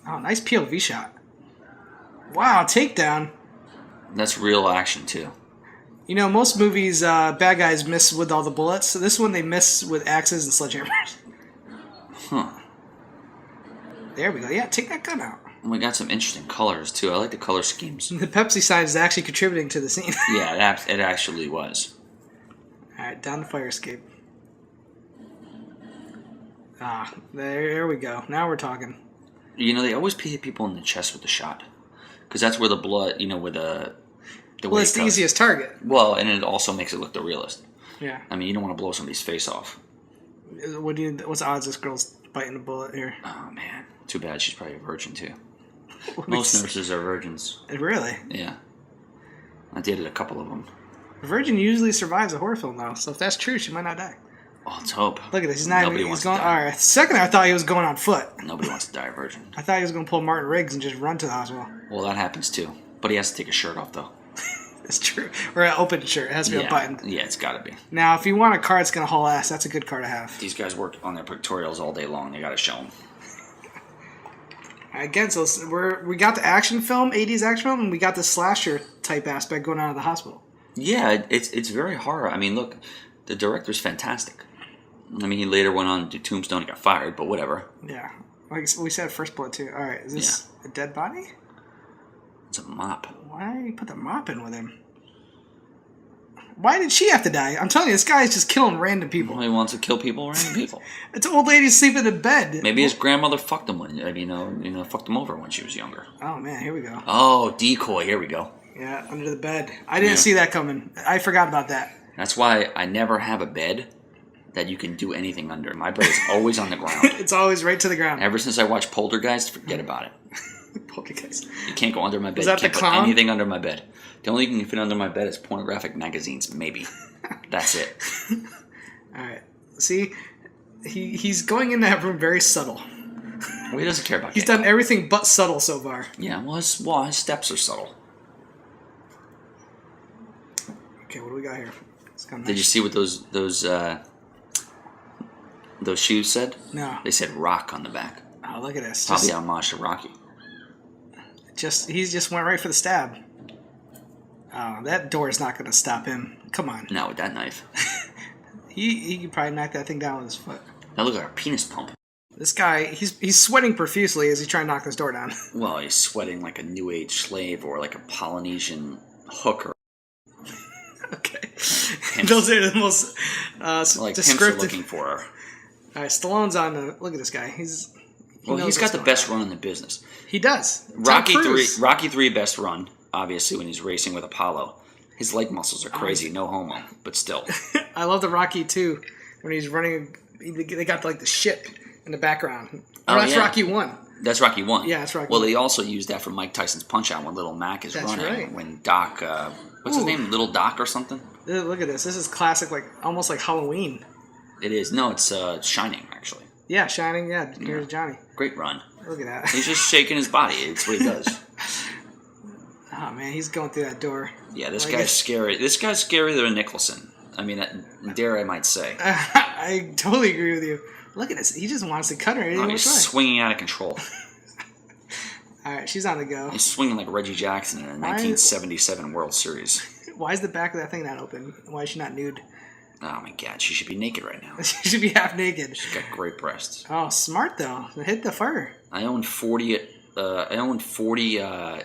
Oh, nice POV shot. Wow, takedown. That's real action too. You know, most movies, bad guys miss with all the bullets. So this one, they miss with axes and sledgehammers. Huh. There we go. Yeah, take that gun out. And we got some interesting colors too. I like the color schemes. The Pepsi side is actually contributing to the scene. Yeah, it actually was. All right, down the fire escape. Ah, there we go. Now we're talking. You know, they always hit people in the chest with the shot. Because that's where the blood, you know, where the well, it's the easiest target. Well, and it also makes it look the realest. Yeah. I mean, you don't want to blow somebody's face off. What's the odds this girl's biting a bullet here? Oh, man. Too bad she's probably a virgin, too. Most nurses are virgins. Really? Yeah. I dated a couple of them. A virgin usually survives a horror film, though. So if that's true, she might not die. Oh, let's hope. Look at this. He's not Nobody even. wants He's going. to die. All right. Second, I thought he was going on foot. Nobody wants to die a virgin. I thought he was going to pull Martin Riggs and just run to the hospital. Well, that happens too. But he has to take his shirt off, though. It's true. Or an open shirt. It has to be unbuttoned. Yeah, it's got to be. Now, if you want a car that's going to haul ass, that's a good car to have. These guys work on their pictorials all day long. They got to show them. Again, so we got the action film, 80s action film, and we got the slasher type aspect going on at the hospital. Yeah, it's very horror. I mean, look, the director's fantastic. I mean, he later went on to Tombstone and got fired, but whatever. Yeah. Like we said, First Blood, too. All right, is this a dead body? It's a mop. Why did he put the mop in with him? Why did she have to die? I'm telling you, this guy is just killing random people. Well, he wants to kill people, random people. It's an old lady sleeping in bed. Maybe his grandmother fucked him fucked him over when she was younger. Oh, man, here we go. Oh, decoy, here we go. Yeah, under the bed. I didn't see that coming. I forgot about that. That's why I never have a bed that you can do anything under. My bed is always on the ground. It's always right to the ground. Ever since I watched Poltergeist, forget about it. Poltergeist. You can't go under my bed. Is that you can't the clown? put anything under my bed. The only thing you can fit under my bed is pornographic magazines, maybe. That's it. All right. See, he's going in that room very subtle. Well, he doesn't care about He's done everything but subtle so far. Yeah, well, his steps are subtle. Okay, what do we got here? Did you see what those shoes said? No. They said rock on the back. Oh, look at this. Probably homage to Rocky. He just went right for the stab. Oh, that door is not going to stop him. Come on. Not with that knife. He could probably knock that thing down with his foot. Now look at our penis pump. This guy, he's sweating profusely as he's trying to knock this door down. Well, he's sweating like a New Age slave or like a Polynesian hooker. Okay. Those are the most like descriptive. pimps are looking for her. All right, Stallone's on the... Look at this guy. He's got the best run in the business. He does. Rocky 3, best run, obviously, when he's racing with Apollo. His leg muscles are crazy, no homo, but still. I love the Rocky 2 when he's running. They got like the ship in the background. That's Rocky 1. That's Rocky 1. Yeah, that's Rocky 1. Well, they also used that for Mike Tyson's Punch-Out when Little Mac is running. Right. When Doc, what's his name? Little Doc or something? Look at this. This is classic, like almost like Halloween. It is. No, it's Shining, actually. Yeah, Shining. Yeah, here's Johnny. Great run. Look at that. He's just shaking his body. It's what he does. Oh, man, he's going through that door. Yeah, this guy's scary. This guy's scarier than Nicholson. I mean, dare I might say. I totally agree with you. Look at this. He just wants to cut her. He's swinging out of control. All right, she's on the go. He's swinging like Reggie Jackson in a 1977 World Series. Why is the back of that thing not open? Why is she not nude? Oh my God, she should be naked right now. She should be half naked. She's got great breasts. Oh, smart though. Hit the fur. I own 40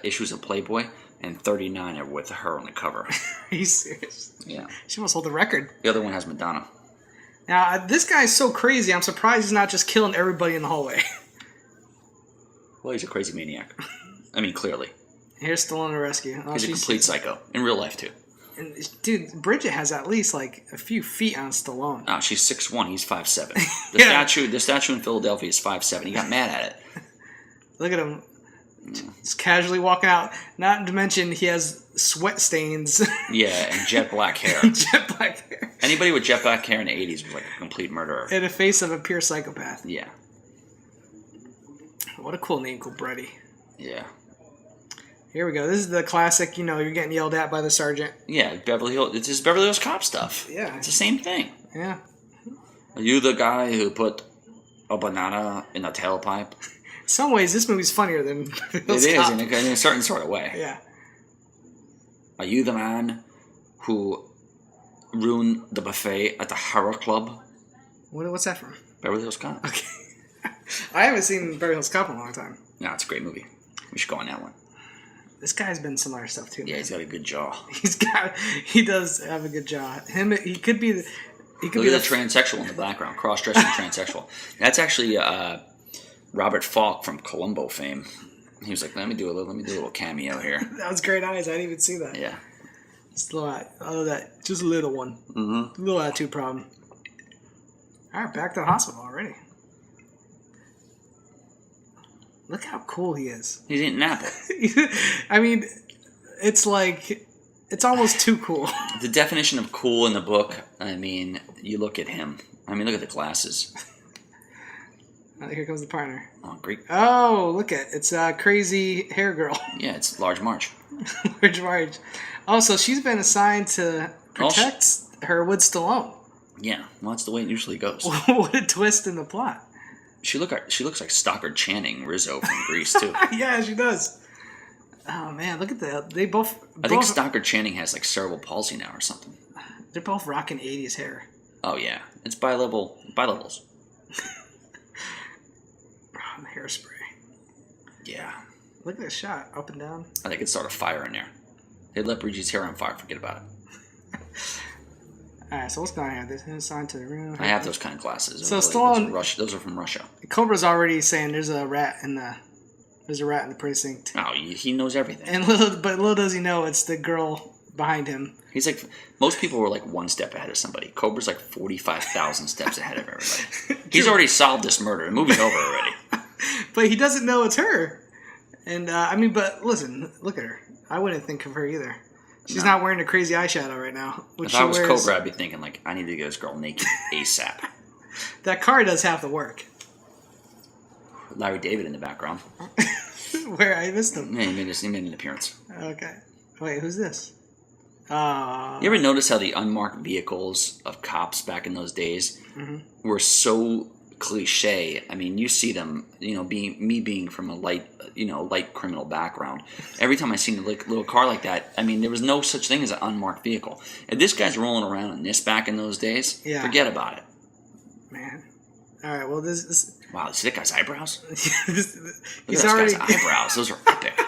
issues of Playboy, and 39 are with her on the cover. Are you serious? Yeah. She must hold the record. The other one has Madonna. Now, this guy's so crazy, I'm surprised he's not just killing everybody in the hallway. Well, he's a crazy maniac. I mean, clearly. Here's Stallone to rescue. Oh, He's a complete psycho. In real life, too. And, dude, Brigitte has at least, like, a few feet on Stallone. Oh, she's 6'1", he's 5'7". Yeah. The statue in Philadelphia is 5'7". He got mad at it. Look at him. Just casually walking out. Not to mention he has sweat stains. Yeah, and jet black hair. Jet black hair. Anybody with jet black hair in the 80s was like a complete murderer. And a face of a pure psychopath. Yeah. What a cool name, Cobretti. Yeah. Here we go. This is the classic, you're getting yelled at by the sergeant. Yeah, Beverly Hills. It's just Beverly Hills Cop stuff. Yeah. It's the same thing. Yeah. Are you the guy who put a banana in a tailpipe? In some ways, this movie's funnier than It is, in a certain sort of way. Yeah. Are you the man who ruined the buffet at the Horror Club? What's that from? Beverly Hills Cop. Okay. I haven't seen Beverly Hills Cop in a long time. No, it's a great movie. We should go on that one. This guy's been in some other stuff too. Yeah, man. he's got a good jaw. He does have a good jaw. He could be the transsexual in the background, cross-dressing transsexual. That's actually Robert Falk from Columbo fame. He was like, let me do a little cameo here. That was great eyes. I didn't even see that. Yeah. Just a little, just a little one. Mm-hmm. A little attitude problem. All right, back to the hospital already. Look how cool he is. He's eating an apple. I mean, it's almost too cool. The definition of cool in the book, I mean, you look at him. I mean, look at the glasses. Oh, here comes the partner. Oh, Greek. Oh, look at it's a crazy hair girl. Yeah, it's Large March. Large March. Oh, so she's been assigned to protect her with Stallone. Yeah, well, that's the way it usually goes. What a twist in the plot. She looks like Stockard Channing Rizzo from Grease too. Yeah, she does. Oh man, look at they both. I think Stockard Channing has like cerebral palsy now or something. They're both rocking 80s hair. Oh yeah, it's bilevels. Oh, the hairspray. Yeah. Look at this shot, up and down. I think it started a fire in there. They let Brigitte's hair on fire. Forget about it. All right, so what's going on here? This is assigned to the room. I have those kind of glasses. So Stallone, those are from Russia. Cobra's already saying there's a rat in the precinct. Oh, he knows everything. And little does he know it's the girl behind him. He's like, most people were like one step ahead of somebody. Cobra's like 45,000 steps ahead of everybody. He's already solved this murder. The movie's over already. But he doesn't know it's her. And but listen, look at her. I wouldn't think of her either. She's not wearing a crazy eyeshadow right now. If I was Cobra, I'd be thinking, like, I need to get this girl naked ASAP. That car does have to work. Larry David in the background. Where? I missed him. Yeah, he made an appearance. Okay. Wait, who's this? You ever notice how the unmarked vehicles of cops back in those days were so cliche? I mean, you see them, being from a light criminal background. Every time I seen a little car like that, I mean, there was no such thing as an unmarked vehicle. If this guy's rolling around in this back in those days, forget about it. Man. All right, well, this wow, see that guy's eyebrows? He's already... guy's eyebrows. Those are epic.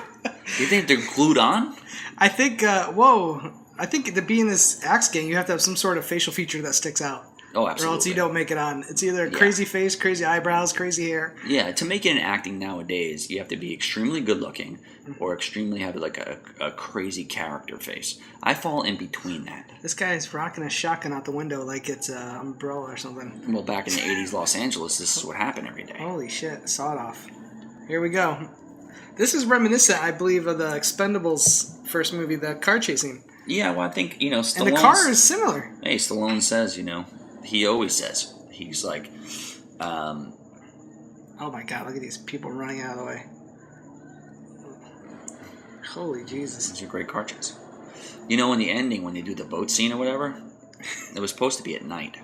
You think they're glued on? I think, I think to be in this axe gang, you have to have some sort of facial feature that sticks out. Oh, absolutely. Or else you don't make it on. It's either crazy face, crazy eyebrows, crazy hair. Yeah, to make it in acting nowadays, you have to be extremely good looking or extremely have like a crazy character face. I fall in between that. This guy's rocking a shotgun out the window like it's an umbrella or something. Well, back in the 80s Los Angeles, this is what happened every day. Holy shit, sawed off. Here we go. This is reminiscent, I believe, of the Expendables first movie, the car chasing. Yeah, well, I think, Stallone... And the car is similar. Hey, Stallone says, he always says, he's like... oh my god, look at these people running out of the way. Holy Jesus. It's a great car chase. In the ending, when they do the boat scene or whatever, it was supposed to be at night.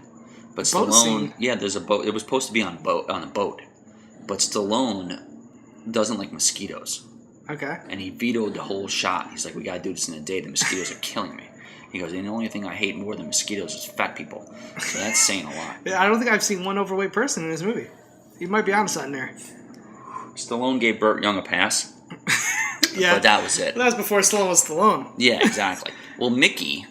But Stallone... Yeah, there's a boat. It was supposed to be on a boat. But Stallone doesn't like mosquitoes. Okay. And he vetoed the whole shot. He's like, we gotta do this in the day. The mosquitoes are killing me. He goes, the only thing I hate more than mosquitoes is fat people. So that's saying a lot. I don't think I've seen one overweight person in this movie. You might be on something there. Stallone gave Burt Young a pass. Yeah. But that was it. That was before Stallone was Stallone. Yeah, exactly. Well, Mickey,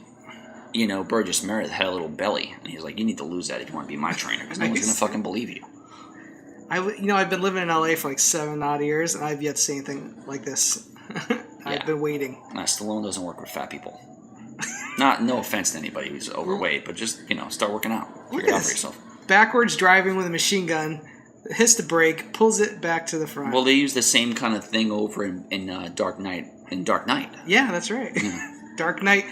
Burgess Meredith had a little belly. And he's like, you need to lose that if you want to be my trainer. Because no one's going to fucking believe you. I've been living in LA for like 7 odd years, and I've yet to see anything like this. I've been waiting. Stallone doesn't work with fat people. No offense to anybody who's overweight, but just, start working out. Figure it out for yourself. Backwards driving with a machine gun, hits the brake, pulls it back to the front. Well, they use the same kind of thing over in Dark Knight. Yeah, that's right. Yeah. Dark Knight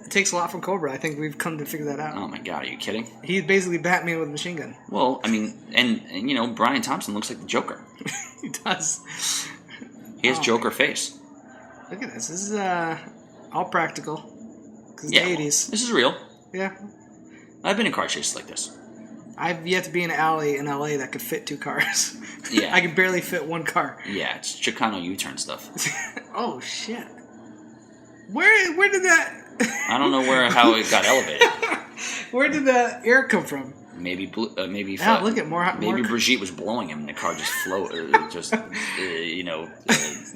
takes a lot from Cobra. I think we've come to figure that out. Oh my God, are you kidding? He's basically Batman with a machine gun. Well, I mean, and Bryan Thompson looks like the Joker. He does. He has Joker face. Look at this. This is all practical. Because the 80s. This is real. Yeah. I've been in car chases like this. I've yet to be in an alley in LA that could fit 2 cars. Yeah. I could barely fit 1 car. Yeah, it's Chicano U-turn stuff. Oh, shit. Where did that... I don't know how it got elevated. Where did that air come from? Maybe look at more. Maybe Brigitte was blowing him, and the car just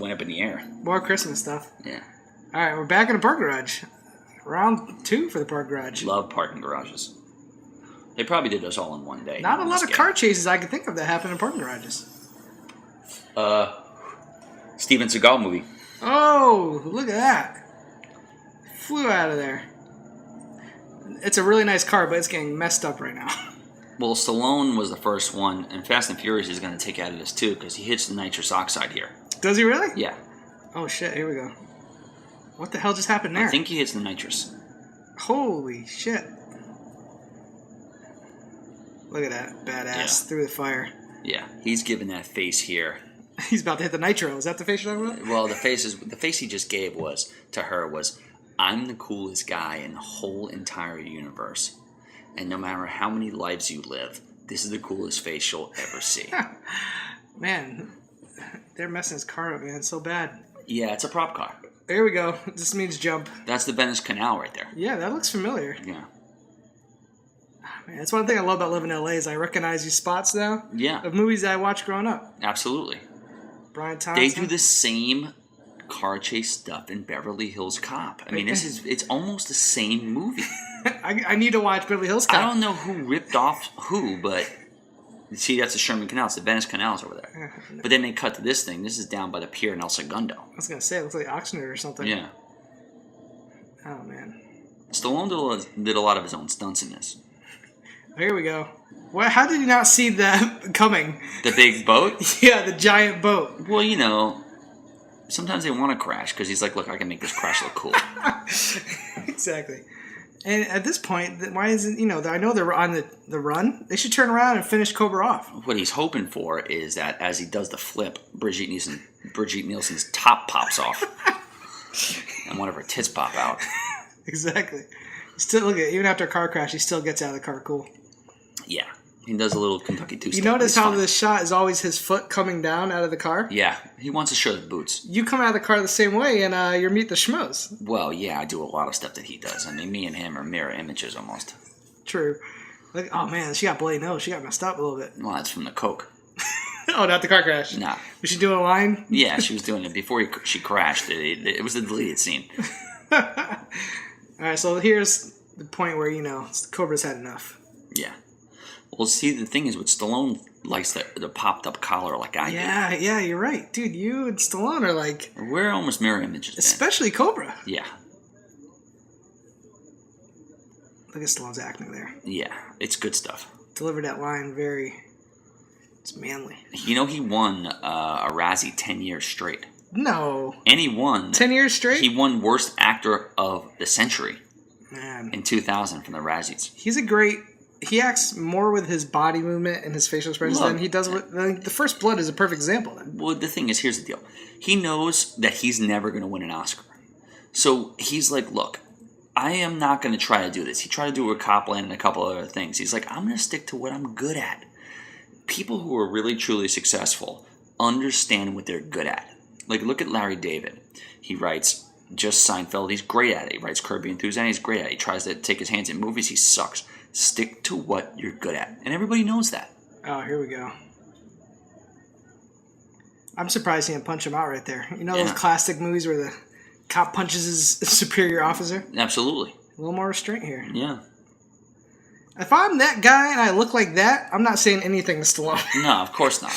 went up in the air. More Christmas stuff. Yeah. All right, we're back in the park garage. Round 2 for the park garage. Love parking garages. They probably did us all in one day. Not a lot of car chases I can think of that happen in parking garages. Steven Seagal movie. Oh, look at that. Flew out of there. It's a really nice car, but it's getting messed up right now. Well, Stallone was the first one, and Fast and Furious is going to take out of this too, because he hits the nitrous oxide here. Does he really? Yeah. Oh shit, here we go. What the hell just happened there? I think he hits the nitrous. Holy shit. Look at that badass through the fire. Yeah, he's giving that face here. He's about to hit the nitro. Is that the face you're talking about? Well, the face he just gave was I'm the coolest guy in the whole entire universe. And no matter how many lives you live, this is the coolest face you'll ever see. Man, they're messing his car up, man. It's so bad. Yeah, it's a prop car. Here we go. This means jump. That's the Venice Canal right there. Yeah, that looks familiar. Yeah. Man, that's one thing I love about living in LA is I recognize these spots now. Yeah. Of movies that I watched growing up. Absolutely. Bryan Thompson. They do the same car chase stuff in Beverly Hills Cop. I mean, it's almost the same movie. I need to watch Beverly Hills Cop. I don't know who ripped off who, but see, that's the Sherman Canal. It's the Venice Canal's over there. But then they cut to this thing. This is down by the pier in El Segundo. I was going to say, it looks like Oxnard or something. Yeah. Oh, man. Stallone did a lot of his own stunts in this. Here we go. Well, how did you not see that coming? The big boat? Yeah, the giant boat. Well, sometimes they want to crash because he's like, look, I can make this crash look cool. Exactly. And at this point, why isn't, I know they're on the run. They should turn around and finish Cobra off. What he's hoping for is that as he does the flip, Brigitte Nielsen's top pops off. And one of her tits pop out. Exactly. Still, look at it. Even after a car crash, he still gets out of the car cool. Yeah. He does a little Kentucky two-step. You notice how the shot is always his foot coming down out of the car? Yeah. He wants to show the boots. You come out of the car the same way, and you're Meet the Schmoes. Well, yeah, I do a lot of stuff that he does. I mean, me and him are mirror images almost. True. Like, oh, man, she got bloody nose. She got messed up a little bit. Well, that's from the coke. Oh, not the car crash? No. Was she doing a line? Yeah, she was doing it before she crashed. It was the deleted scene. All right, so here's the point where, Cobra's had enough. Yeah. Well, see, the thing is, with Stallone likes the popped-up collar like I do. Yeah, you're right. Dude, you and Stallone are like... We're almost mirror images, especially Cobra. Yeah. Look at Stallone's acting there. Yeah, it's good stuff. Delivered that line it's manly. He won a Razzie 10 years straight. No. And he won... 10 years straight? He won Worst Actor of the Century. Man. In 2000 from the Razzies. He's a great... He acts more with his body movement and his facial expressions than he does with... The First Blood is a perfect example of that. Well, the thing is, here's the deal. He knows that he's never going to win an Oscar. So he's like, look, I am not going to try to do this. He tried to do it with Copland and a couple other things. He's like, I'm going to stick to what I'm good at. People who are really, truly successful understand what they're good at. Like, look at Larry David. He writes just Seinfeld. He's great at it. He writes Curb Your Enthusiasm. He's great at it. He tries to take his hands in movies. He sucks. Stick to what you're good at. And everybody knows that. Oh, here we go. I'm surprised he didn't punch him out right there. You know those classic movies where the cop punches his superior officer? Absolutely. A little more restraint here. Yeah. If I'm that guy and I look like that, I'm not saying anything to Stallone. No, of course not.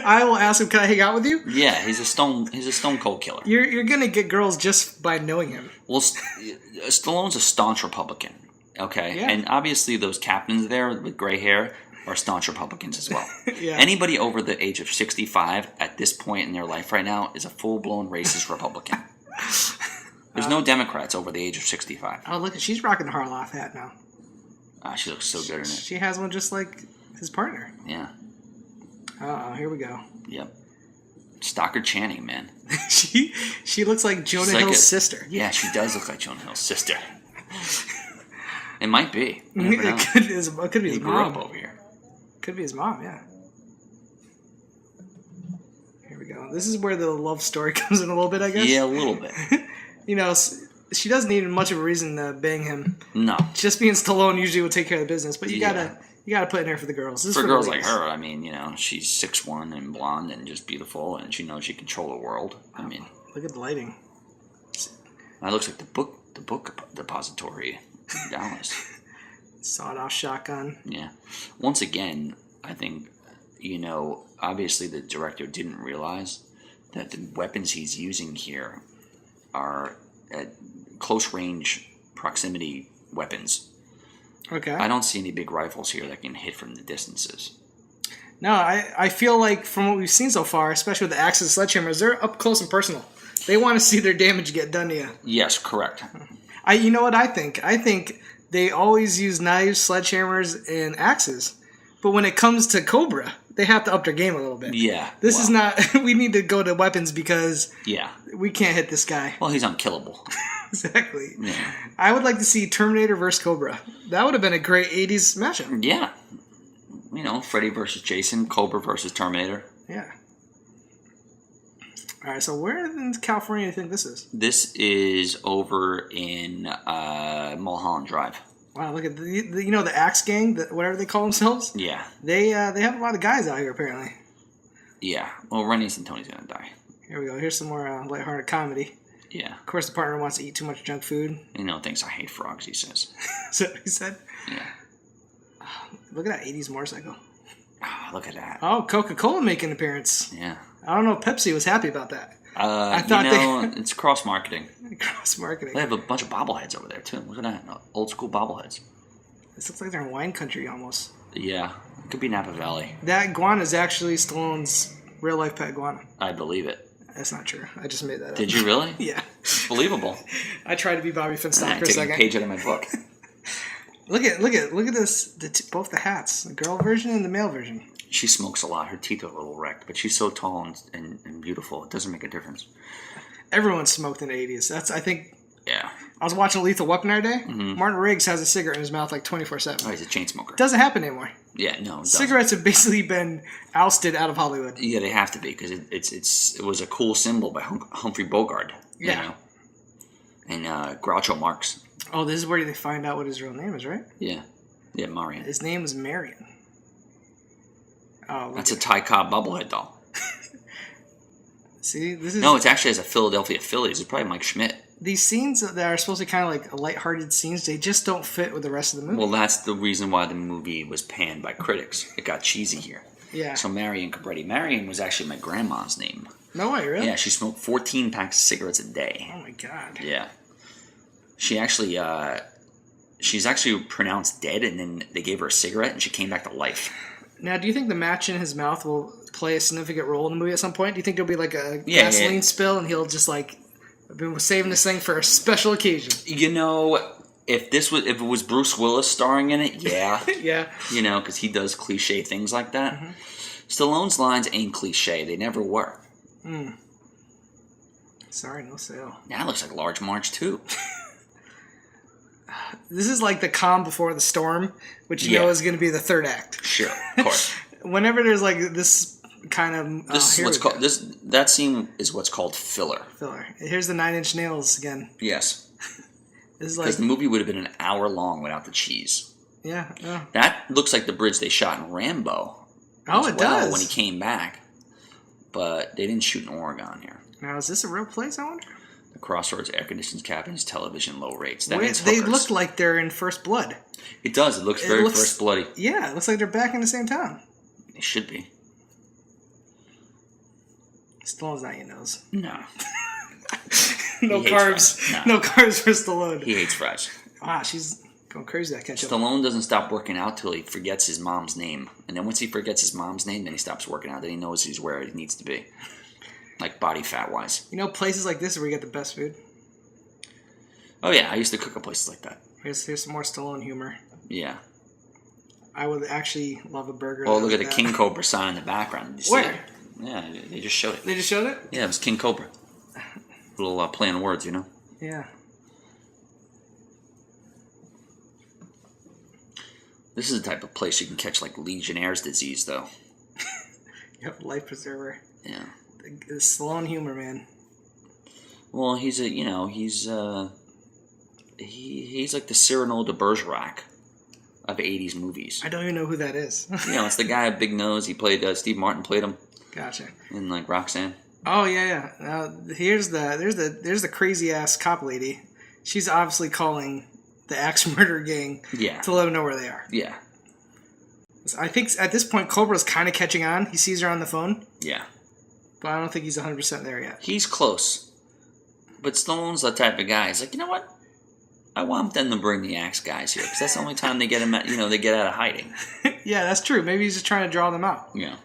I will ask him, can I hang out with you? Yeah, he's a stone cold killer. You're going to get girls just by knowing him. Well, Stallone's a staunch Republican, okay? Yeah. And obviously those captains there with gray hair are staunch Republicans as well. Yeah. Anybody over the age of 65 at this point in their life right now is a full-blown racist Republican. There's no Democrats over the age of 65. Oh, look, she's rocking the Harloff hat now. She looks so good in it. She has one just like his partner. Yeah. Uh-oh, here we go. Yep. Stockard Channing, man. she looks like Jonah Hill's sister. Yeah, she does look like Jonah Hill's sister. It might be. You never know. It could be his mom. He grew up over here. Could be his mom, yeah. Here we go. This is where the love story comes in a little bit, I guess. Yeah, a little bit. You know, she doesn't need much of a reason to bang him. No. Just being Stallone usually will take care of the business, but you gotta put in there for the girls. For girls like her, I mean, you know, she's 6'1" and blonde and just beautiful, and she knows she can control the world. I mean, look at the lighting. That looks like the book depository in Dallas. Sawed-off shotgun. Yeah. Once again, I think, you know, obviously the director didn't realize that the weapons he's using here are at close range proximity weapons. Okay. I don't see any big rifles here that can hit from the distances. No, I feel like from what we've seen so far, especially with the axes and sledgehammers, they're up close and personal. They want to see their damage get done to you. Yes, correct. You know what I think? I think they always use knives, sledgehammers, and axes. But when it comes to Cobra, they have to up their game a little bit. Yeah. This is not... We need to go to weapons because we can't hit this guy. Well, he's unkillable. Exactly. Yeah. I would like to see Terminator versus Cobra. That would have been a great 80s matchup. Yeah. You know, Freddy versus Jason, Cobra versus Terminator. Yeah. All right, so where in California do you think this is? This is over in Mulholland Drive. Wow, look at the Axe Gang, whatever they call themselves. Yeah. They have a lot of guys out here apparently. Yeah. Well, Rennie Santoni's gonna die. Here we go. Here's some more lighthearted comedy. Yeah. Of course, the partner wants to eat too much junk food. You know, thinks I hate frogs. He says. Is that what he said? Yeah. Look at that 80s motorcycle. Oh, look at that. Oh, Coca-Cola making an appearance. Yeah. I don't know if Pepsi was happy about that. I thought it's cross-marketing. Cross-marketing. They have a bunch of bobbleheads over there, too. Look at that. Old school bobbleheads. This looks like they're in wine country almost. Yeah. It could be Napa Valley. That iguana is actually Stallone's real-life pet iguana. I believe it. That's not true. I just made that up. Did you really? Yeah. It's believable. I tried to be Bobby Finstock for a second. Taking a page out of my book. Look at this. Both the hats, the girl version and the male version. She smokes a lot. Her teeth are a little wrecked, but she's so tall and beautiful. It doesn't make a difference. Everyone smoked in the 80s. That's, I think. Yeah. I was watching Lethal Weapon the other day. Mm-hmm. Martin Riggs has a cigarette in his mouth like 24/7. Oh, he's a chain smoker. Doesn't happen anymore. Yeah, no. Cigarettes have basically been ousted out of Hollywood. Yeah, they have to be because it was a cool symbol by Humphrey Bogart. Yeah. You know? And Groucho Marx. Oh, this is where they find out what his real name is, right? Yeah. Yeah, Marion. His name is Marion. Oh, that's a Ty Cobb bobblehead doll. See, this is... No, it's actually as a Philadelphia Phillies. It's probably Mike Schmidt. These scenes that are supposed to be kind of like lighthearted scenes, they just don't fit with the rest of the movie. Well, that's the reason why the movie was panned by critics. It got cheesy here. Yeah. So Marion Cabretti. Marion was actually my grandma's name. No way, really? Yeah, she smoked 14 packs of cigarettes a day. Oh, my God. Yeah. She actually... she's actually pronounced dead, and then they gave her a cigarette, and she came back to life. Now, do you think the match in his mouth will play a significant role in the movie at some point? Do you think there'll be like a gasoline spill, and he'll just like, I've been saving this thing for a special occasion? You know, if it was Bruce Willis starring in it, yeah. Yeah. You know, because he does cliche things like that. Mm-hmm. Stallone's lines ain't cliche. They never were. Sorry, no sale. That looks like Large March, too. This is like the calm before the storm, which you know is going to be the third act. Sure, of course. Whenever there's like this kind of. This is what's called that scene is what's called filler. Filler. Here's the 9 Inch Nails again. Yes. This is like because the movie would have been an hour long without the cheese. Yeah. That looks like the bridge they shot in Rambo. Oh, it does. When he came back, but they didn't shoot in Oregon here. Now, is this a real place? I wonder. The Crossroads air conditioned cabins, television, low rates. That means they look like they're in First Blood. It does. It looks very First Bloody. Yeah, it looks like they're back in the same town. They should be. Stallone's not your nose. No. No carbs. No carbs for Stallone. He hates fries. Wow, she's going crazy, that ketchup. Stallone doesn't stop working out till he forgets his mom's name. And then once he forgets his mom's name, then he stops working out. Then he knows he's where he needs to be. Like body fat wise. You know, places like this are where you get the best food. Oh yeah, I used to cook at places like that. Here's some more Stallone humor. Yeah. I would actually love a burger. Oh, look at the King Cobra sign in the background. Did you see Where? it? Yeah, they just showed it. They just showed it? Yeah, it was King Cobra. Little play on words, you know? Yeah. This is the type of place you can catch like Legionnaire's disease, though. Yep, life preserver. Yeah. The Stallone humor, man. Well, he's like the Cyrano de Bergerac of 80s movies. I don't even know who that is. It's the guy with big nose. He played Steve Martin played him. Gotcha. In like Roxanne. Oh yeah. Now there's the crazy ass cop lady. She's obviously calling the axe murder gang to let them know where they are. Yeah. I think at this point Cobra's kind of catching on. He sees her on the phone. Yeah. But I don't think he's 100% there yet. He's close. But Stallone's the type of guy. He's like, you know what? I want them to bring the axe guys here because that's the only time they get him. They get out of hiding. Yeah, that's true. Maybe he's just trying to draw them out. Yeah.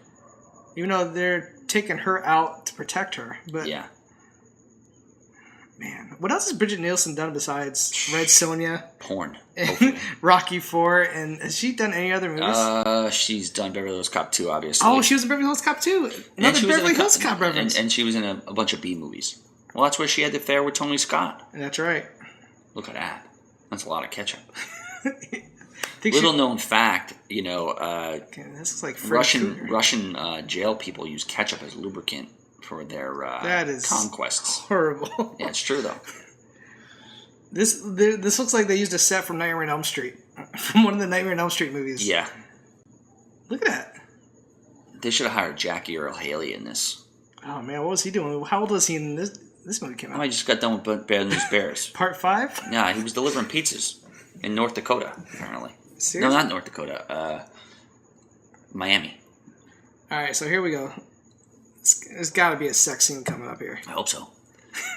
Even though they're taking her out to protect her, but yeah. Man, what else has Brigitte Nielsen done besides Red Sonja? Porn. Rocky IV, and has she done any other movies? She's done Beverly Hills Cop 2, obviously. Oh, she was in Beverly Hills Cop 2. Another Beverly Hills Cop reference. And she was in a bunch of B movies. Well, that's where she had the affair with Tony Scott. That's right. Look at that. That's a lot of ketchup. Little known fact, this is like Russian jail people use ketchup as lubricant for their that is conquests. Horrible. Yeah, it's true though. This looks like they used a set from Nightmare on Elm Street, from one of the Nightmare on Elm Street movies. Yeah. Look at that. They should have hired Jackie Earle Haley in this. Oh man, what was he doing? How old was he in this movie came out? I just got done with Bad News Bears. Part 5? Yeah, he was delivering pizzas in North Dakota, apparently. Seriously? No, not North Dakota. Miami. All right, so here we go. There's got to be a sex scene coming up here. I hope so.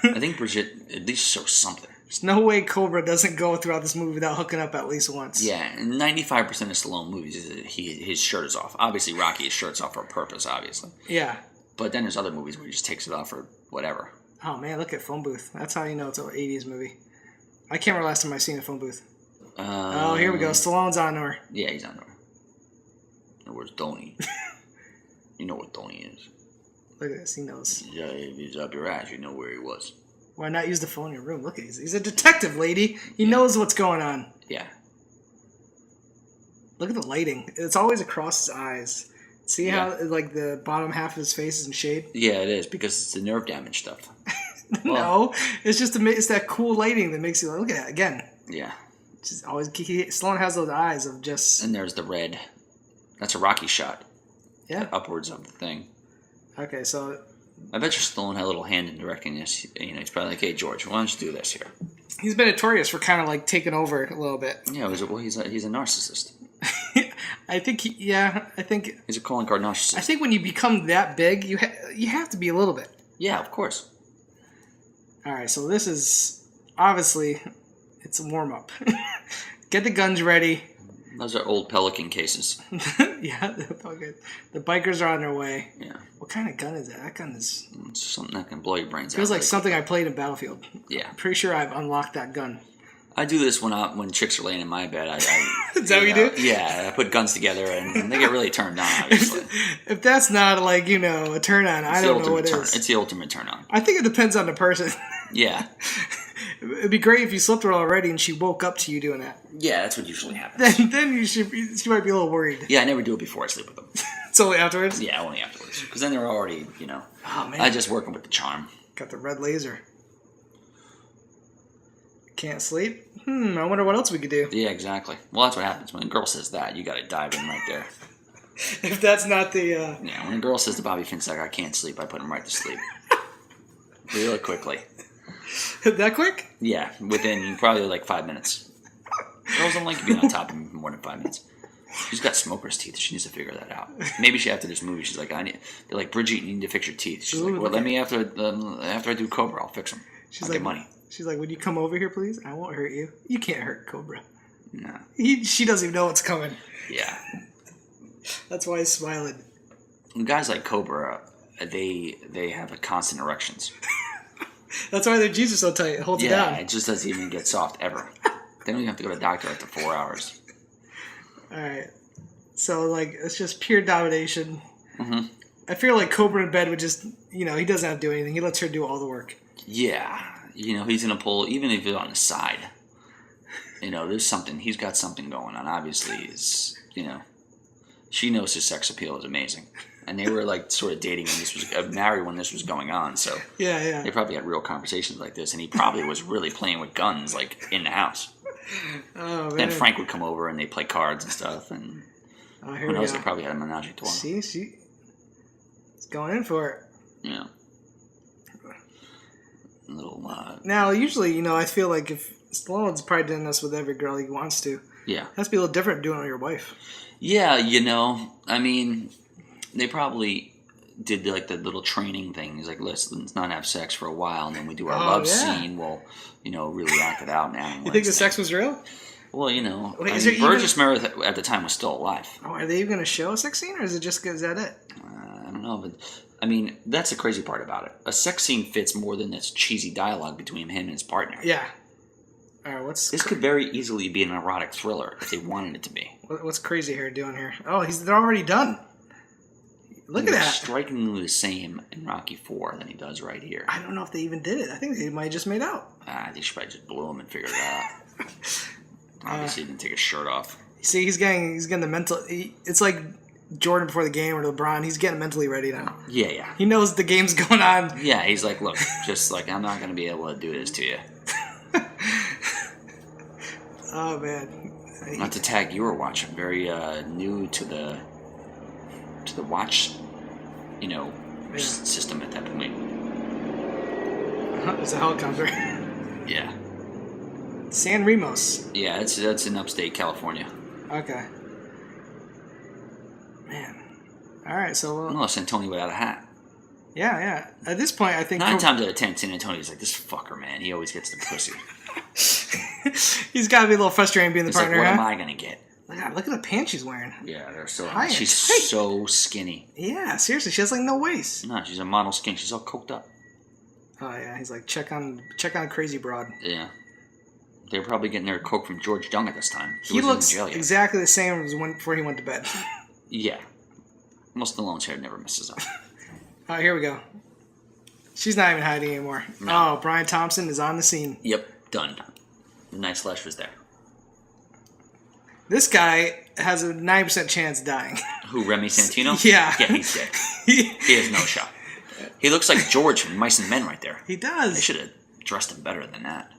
I think Brigitte at least shows something. There's no way Cobra doesn't go throughout this movie without hooking up at least once. Yeah, and 95% of Stallone movies, his shirt is off. Obviously, Rocky, his shirt's off for a purpose, obviously. Yeah. But then there's other movies where he just takes it off or whatever. Oh, man, look at Phone Booth. That's how you know it's an 80s movie. I can't remember last time I seen a Phone Booth. Here we go. Stallone's on her. Yeah, he's on her. Where's Donnie? You know what Donnie is. Look at this. He knows. Yeah, if he's up your ass, you know where he was. Why not use the phone in your room? Look, he's a detective, lady. He knows what's going on. Yeah. Look at the lighting. It's always across his eyes. See how like the bottom half of his face is in shade? Yeah, it is because it's the nerve damage stuff. No, it's just it's that cool lighting that makes you look at it again. Yeah. Just always Stallone has those eyes of just. And there's the red. That's a Rocky shot. Yeah. Upwards of the thing. Okay, so. I bet you Stallone had a little hand in directing this. He's probably like, "Hey George, why don't you do this here?" He's been notorious for kind of like taking over a little bit. Yeah, he's a narcissist. I think he's a calling card narcissist. I think when you become that big, you have to be a little bit. Yeah, of course. All right, so this is obviously it's a warm up. Get the guns ready. Those are old Pelican cases. Yeah, the bikers are on their way. Yeah. What kind of gun is that? That gun is. It's something that can blow your brains out. Feels like something I played in Battlefield. Yeah. Pretty sure I've unlocked that gun. I do this when chicks are laying in my bed. Is that what you do? Yeah, I put guns together and they get really turned on, obviously. If that's not like, a turn on, I don't know what it is. It's the ultimate turn on. I think it depends on the person. Yeah. It'd be great if you slept with her already and she woke up to you doing that. Yeah, that's what usually happens. Then she might be a little worried. Yeah, I never do it before I sleep with them. It's only afterwards? Yeah, only afterwards. Because then they're already, Oh, man. I just working with the charm. Got the red laser. Can't sleep? I wonder what else we could do. Yeah, exactly. Well, that's what happens. When a girl says that, you got to dive in right there. If that's not the... Yeah, when a girl says to Bobby Finstock, I can't sleep, I put him right to sleep. Really quickly. That quick? Yeah, within probably like 5 minutes. Girls don't like being on top of him for more than 5 minutes. She's got smoker's teeth. She needs to figure that out. Maybe after this movie, she's like, they're like, Brigitte, you need to fix your teeth. She's like, well, let me after I do COBRA, I'll fix them. I'll get money. She's like, would you come over here, please? I won't hurt you. You can't hurt Cobra. No. She doesn't even know what's coming. Yeah. That's why he's smiling. Guys like COBRA, they have constant erections. That's why their jeans are so tight. It holds it down. Yeah, it just doesn't even get soft ever. They don't even have to go to the doctor after 4 hours. All right. So, like, it's just pure domination. Mm-hmm. I feel like Cobra in bed would just, he doesn't have to do anything. He lets her do all the work. Yeah. He's going to pull, even if it's on the side. There's something, he's got something going on. Obviously, she knows his sex appeal is amazing. And they were, like, sort of dating when married when this was going on. So, yeah. They probably had real conversations like this. And he probably was really playing with guns, like, in the house. Oh, man. Then Frank would come over and they play cards and stuff. And who knows, they probably had a menage a trois. See? He's going in for it. Yeah. A little, Now, usually, I feel like if Stallone's probably doing this with every girl he wants to. Yeah. It has to be a little different doing it with your wife. Yeah, I mean, they probably did like the little training thing. He's like, let's not have sex for a while, and then we do our love scene. We'll, really act it out now. You think the sex was real? Well, Burgess Meredith at the time was still alive. Oh, are they even going to show a sex scene, or is that it? I don't know, but I mean, that's the crazy part about it. A sex scene fits more than this cheesy dialogue between him and his partner. Yeah. All right, this could very easily be an erotic thriller if they wanted it to be. What's Crazy Hair doing here? Oh, they're already done. Look at that. Strikingly the same in Rocky IV than he does right here. I don't know if they even did it. I think they might have just made out. They should probably just blew him and figured it out. Obviously, he didn't take his shirt off. See, he's getting the mental. It's like Jordan before the game or LeBron. He's getting mentally ready now. Yeah. He knows the game's going on. Yeah, he's like, look, just like I'm not going to be able to do this to you. Oh man. Not to tag you or watch. I'm very new to the watch, system at that point. It's a helicopter. Yeah. San Remos. Yeah, that's in upstate California. Okay. Man. All right, so... Unless Antonio without a hat. Yeah. At this point, I think... 9 times out of 10, San Antonio's like, this fucker, man. He always gets the pussy. He's got to be a little frustrating being the partner. Like, what am I going to get? Look at the pants she's wearing. Yeah, they're so... High she's so skinny. Yeah, seriously. She has, like, no waist. No, she's a model skin. She's all coked up. Oh, yeah. He's like, check on Crazy Broad. Yeah. They were probably getting their coke from George Jung at this time. He looks exactly the same as before he went to bed. Yeah. Most Stallone's hair never misses up. Oh, here we go. She's not even hiding anymore. No. Oh, Bryan Thompson is on the scene. Yep, done. The night slash was there. This guy has a 90% chance of dying. Who, Remy Santino? Yeah. Yeah, he's dead. He has no shot. He looks like George from Mice and Men right there. He does. They should have dressed him better than that.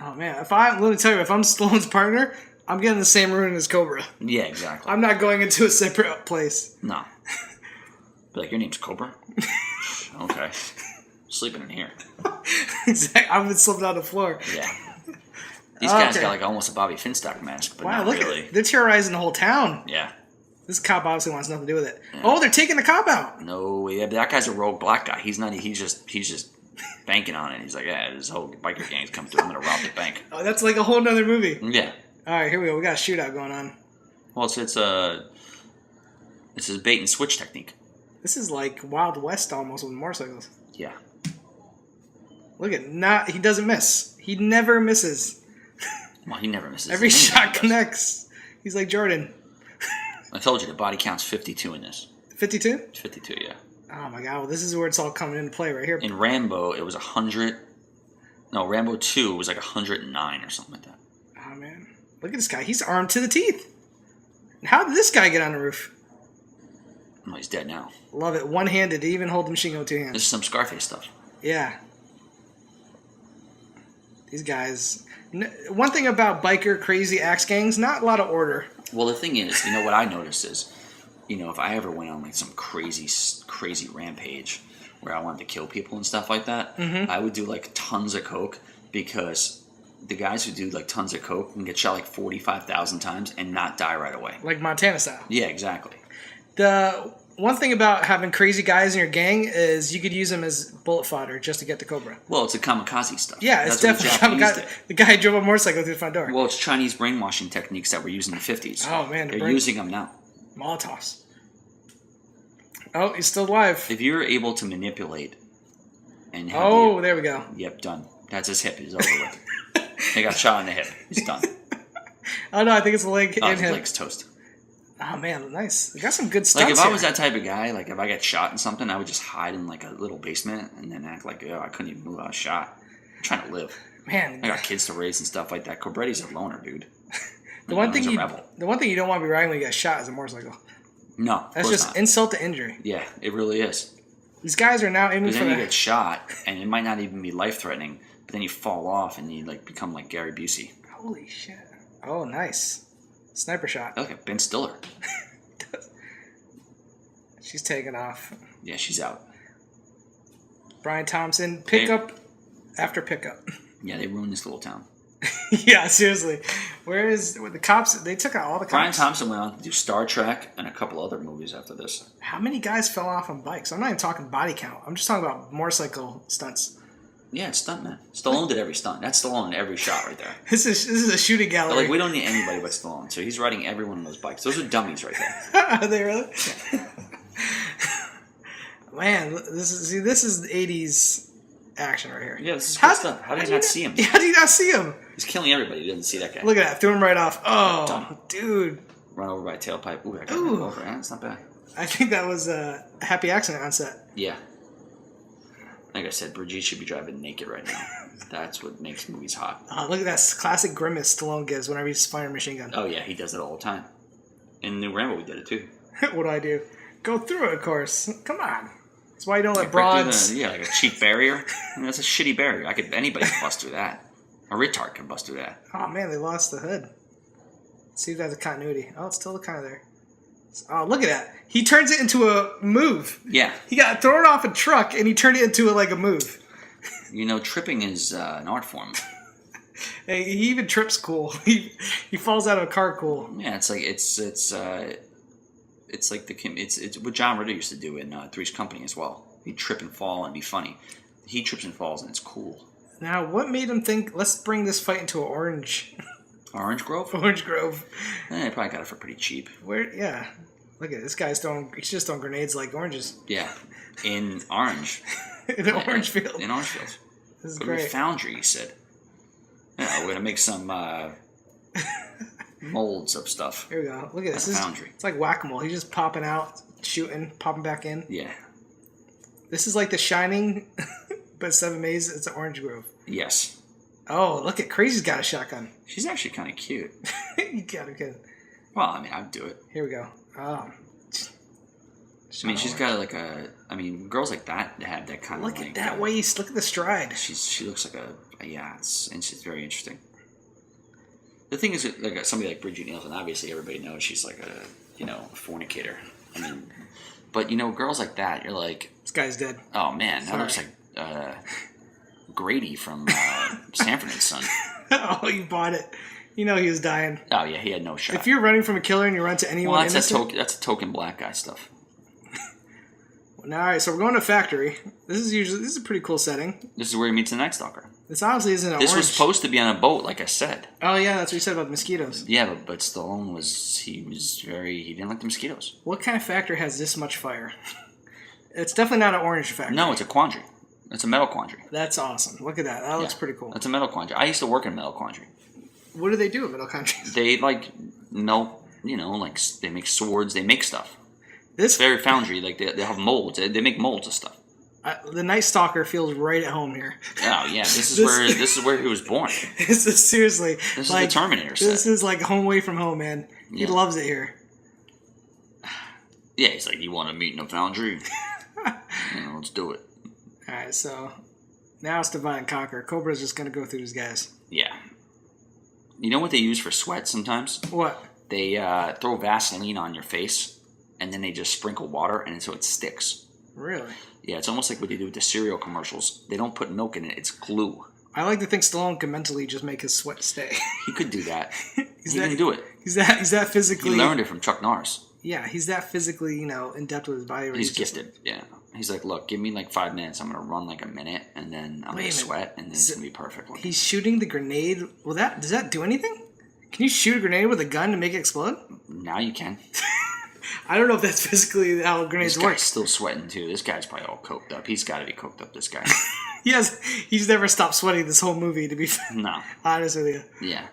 Oh, man. Let me tell you, if I'm Stallone's partner, I'm getting the same room as Cobra. Yeah, exactly. I'm not going into a separate place. No. Be like, your name's Cobra? Okay. Sleeping in here. Exactly. I've been slipping on the floor. Yeah. These guys got like almost a Bobby Finstock mask, but not really. They're terrorizing the whole town. Yeah. This cop obviously wants nothing to do with it. Yeah. Oh, they're taking the cop out. No, yeah, but that guy's a rogue black guy. He's not. He's just banking on it. He's like, yeah, this whole biker gang's come through. I'm gonna rob the bank. Oh, that's like a whole nother movie. Yeah. All right, here we go. We got a shootout going on. Well, it's a bait and switch technique. This is like Wild West almost with motorcycles. Yeah. Look at he doesn't miss. He never misses. Well, he never misses. Every shot connects. He's like Jordan. I told you the body count's 52 in this. 52? 52, yeah. Oh my god, well this is where it's all coming into play right here. In Rambo, it was 100. No, Rambo 2 was like 109 or something like that. Oh man. Look at this guy. He's armed to the teeth. How did this guy get on the roof? Oh, he's dead now. Love it. One-handed. He even hold the machine gun with 2 hands. This is some Scarface stuff. Yeah. These guys. One thing about biker crazy axe gangs, not a lot of order. Well, the thing is, you know, what I noticed is, you know, if I ever went on like some crazy rampage where I wanted to kill people and stuff like that, I would do like tons of coke, because the guys who do like tons of coke can get shot like 45,000 times and not die right away. Like Montana style. Yeah, exactly. The one thing about having crazy guys in your gang is you could use them as bullet fodder just to get the COBRA. Well, it's a kamikaze stuff. Yeah, it's definitely kamikaze. The guy drove a motorcycle through the front door. Well, it's Chinese brainwashing techniques that were used in the 50s. Oh, man. They're using them now. Molotovs. Oh, he's still alive. If you're able to manipulate and have there we go. Yep, done. That's his hip. He's over with. He got shot in the hip. He's done. Oh, no, I think it's a leg in his him. leg's toast. Oh, man, nice. They got some good stunts Like, if here. I was that type of guy, like, if I got shot in something, I would just hide in, like, a little basement and then act like, I couldn't even move. I was shot. I'm trying to live. Man. I got kids to raise and stuff like that. Cobretti's a loner, dude. The one thing you don't want to be riding when you get shot is a motorcycle. No, that's just insult to injury. Yeah, it really is. These guys are now aiming for then you get shot, and it might not even be life-threatening, but then you fall off and you like become like Gary Busey. Holy shit. Oh, nice. Sniper shot. Okay, Ben Stiller. She's taking off. Yeah, she's out. Bryan Thompson, pickup after pickup. Yeah, they ruined this little town. Yeah, seriously. Where is the cops? They took out all the cops. Bryan Thompson went on to do Star Trek and a couple other movies after this. How many guys fell off on bikes? I'm not even talking body count. I'm just talking about motorcycle stunts. Yeah, it's stuntman. Stallone did every stunt. That's Stallone in every shot right there. This is a shooting gallery. But, like, we don't need anybody but Stallone. So he's riding every one of those bikes. Those are dummies right there. Are they really? Yeah. Man, this is the 80s action right here. Yeah, this is good stuff. How did you not see him? How did you not see him? He's killing everybody. He doesn't see that guy. Look at that. Threw him right off. Oh, done. Dude. Run over by a tailpipe. Ooh, I got run over. That's not bad. I think that was a happy accident on set. Yeah. Like I said, Brigitte should be driving naked right now. That's what makes movies hot. Look at that classic grimace Stallone gives whenever he's firing a machine gun. Oh, yeah. He does it all the time. In New Rambo, we did it, too. What do? Go through it, of course. Come on. That's why you don't let broads... like a cheap barrier. I mean, that's a shitty barrier. Anybody can bust through that. A retard can bust through that. Oh, man, they lost the hood. Let's see if that's a continuity. Oh, it's still kind of there. Oh, look at that. He turns it into a move. Yeah. He got thrown off a truck, and he turned it into a move. You know, tripping is an art form. Hey, he even trips cool. He falls out of a car cool. Yeah, it's like it's what John Ritter used to do in Three's Company as well. He'd trip and fall and be funny. He trips and falls and it's cool. Now, what made him think, let's bring this fight into an Orange Grove? Orange Grove. They probably got it for pretty cheap. Yeah. Look at this guy's he's just throwing grenades like oranges. Yeah. In Orange. In an orange field. In orange fields. This is Go great. to a foundry, he said. Yeah, we're going to make some molds of stuff. Here we go. Look at this. Foundry. It's like whack-a-mole. He's just popping out, shooting, popping back in. Yeah. This is like The Shining, but Seven Maze, it's an Orange Grove. Yes. Oh, look at Crazy's got a shotgun. She's actually kind of cute. You gotta get it. Well, I mean, I'd do it. Here we go. Oh. I mean, she's got like girls like that have that kind look of at that waist. Look at the stride. She looks like it's very interesting. The thing is, like somebody like Brigitte Nielsen, obviously everybody knows she's like a fornicator. I mean, but girls like that, you're like, this guy's dead. Oh man, that looks like Grady from Sanford and Son. Oh, you bought it. He was dying. Oh yeah, he had no shot. If you're running from a killer and you run to anyone, that's a token black guy stuff. All right, so we're going to factory. This is a pretty cool setting. This is where he meets the Night Stalker. This obviously isn't This was supposed to be on a boat, like I said. Oh yeah, that's what you said about the mosquitoes. Yeah, but Stallone he didn't like the mosquitoes. What kind of factory has this much fire? It's definitely not an orange factory. No, it's a quandary. It's a metal quandary. That's awesome. Look at that. That looks pretty cool. It's a metal quandary. I used to work in a metal quandary. What do they do in metal quandaries? They melt, they make swords, they make stuff. This very foundry, like they have molds. They make molds of stuff. The Night Stalker feels right at home here. Oh yeah, this is where he was born. This is seriously. This is the Terminator set. This is like home away from home, man. He loves it here. Yeah, he's like, you want to meet in a foundry? Let's do it. All right, so now it's divide and conquer. Cobra's just going to go through these guys. Yeah. You know what they use for sweat sometimes? What? They throw Vaseline on your face, and then they just sprinkle water, and so it sticks. Really? Yeah, it's almost like what they do with the cereal commercials. They don't put milk in it; it's glue. I like to think Stallone can mentally just make his sweat stay. He could do that. He can do it. He's that physically. He learned it from Chuck Norris. Yeah, he's that physically, in depth with his body. He's gifted. Yeah. He's like, look, give me like 5 minutes. I'm going to run like a minute, and then I'm going to sweat, and then it's going to be perfect. He's shooting the grenade. Well, does that do anything? Can you shoot a grenade with a gun to make it explode? Now you can. I don't know if that's physically how grenades work. This guy's still sweating, too. This guy's probably all coked up. He's got to be coked up, this guy. He's never stopped sweating this whole movie, to be honest with you. Yeah.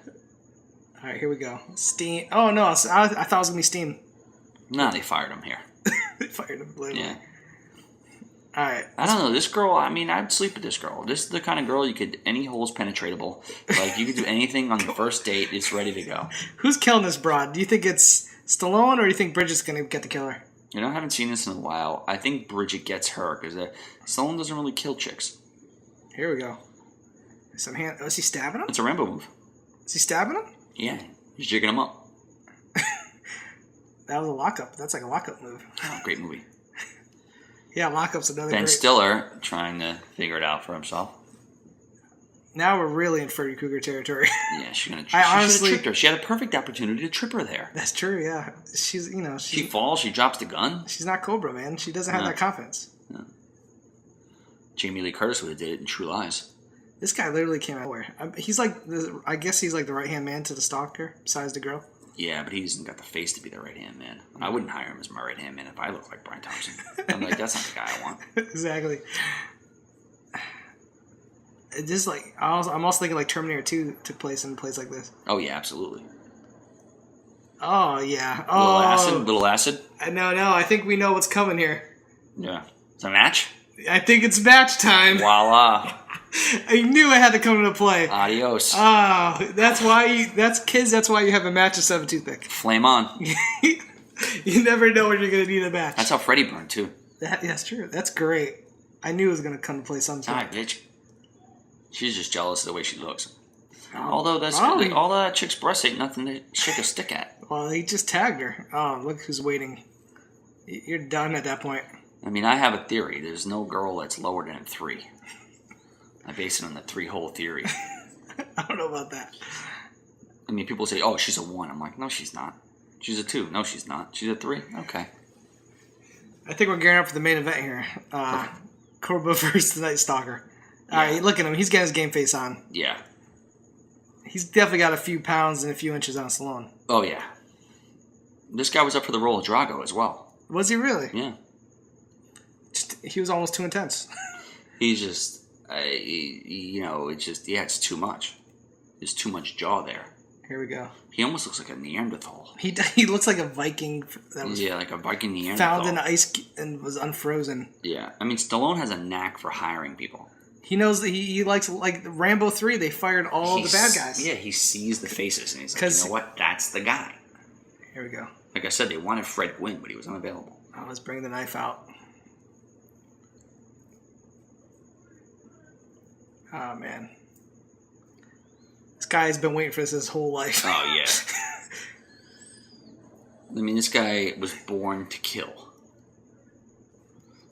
All right, here we go. Steam. Oh, no, I thought it was going to be Steam. No, they fired him here. They fired him, literally. Yeah. All right. I don't know. This girl, I'd sleep with this girl. This is the kind of girl any hole's penetratable. Like, you could do anything on the first date. It's ready to go. Who's killing this broad? Do you think it's Stallone, or do you think Bridget's going to get the killer? I haven't seen this in a while. I think Brigitte gets her, because Stallone doesn't really kill chicks. Here we go. Some hand. Oh, is he stabbing him? It's a Rambo move. Is he stabbing him? Yeah. He's jigging him up. That was a lockup. That's like a lockup move. Oh, great movie. Yeah, lockup's another Ben great... Stiller trying to figure it out for himself. Now we're really in Freddy Krueger territory. Yeah, she should have tricked her. She had a perfect opportunity to trip her there. That's true, yeah. She's, she falls, she drops the gun. She's not Cobra, man. She doesn't have that confidence. No. Jamie Lee Curtis would have did it in True Lies. This guy literally came out of nowhere. He's like, I guess he's like the right-hand man to the stalker, besides the girl. Yeah, but he hasn't got the face to be the right-hand man. I wouldn't hire him as my right-hand man if I looked like Bryan Thompson. I'm like, that's not the guy I want. Exactly. This like, I'm also thinking like Terminator 2 took place in a place like this. Oh, yeah, absolutely. Oh, yeah. Little acid? No, I think we know what's coming here. Yeah. It's a match? I think it's match time. Voila. I knew it had to come into play. Adios. Oh, that's why you have a match instead of a toothpick. Flame on. You never know when you're going to need a match. That's how Freddy burned, too. That's true. That's great. I knew it was going to come to play sometime. All right, bitch. She's just jealous of the way she looks. Although all that chick's breasts ain't nothing to shake a stick at. Well, he just tagged her. Oh, look who's waiting. You're done at that point. I have a theory. There's no girl that's lower than a 3. I base it on the 3-hole theory. I don't know about that. People say, oh, she's a 1. I'm like, no, she's not. She's a 2. No, she's not. She's a 3. Okay. I think we're gearing up for the main event here. Cobra versus the Night Stalker. All right, look at him. He's getting his game face on. Yeah. He's definitely got a few pounds and a few inches on Stallone. Oh, yeah. This guy was up for the role of Drago as well. Was he really? Yeah. He was almost too intense. He's just, it's too much. There's too much jaw there. Here we go. He almost looks like a Neanderthal. He looks like a Viking that was like a Viking Neanderthal. found in ice and was unfrozen. Yeah. Stallone has a knack for hiring people. He knows that he likes, like Rambo 3, they fired all the bad guys. Yeah, he sees the faces and he's like, you know what? That's the guy. Here we go. Like I said, they wanted Fred Gwynn, but he was unavailable. Oh, let's bring the knife out. Oh, man. This guy has been waiting for this his whole life. Oh, yeah. This guy was born to kill.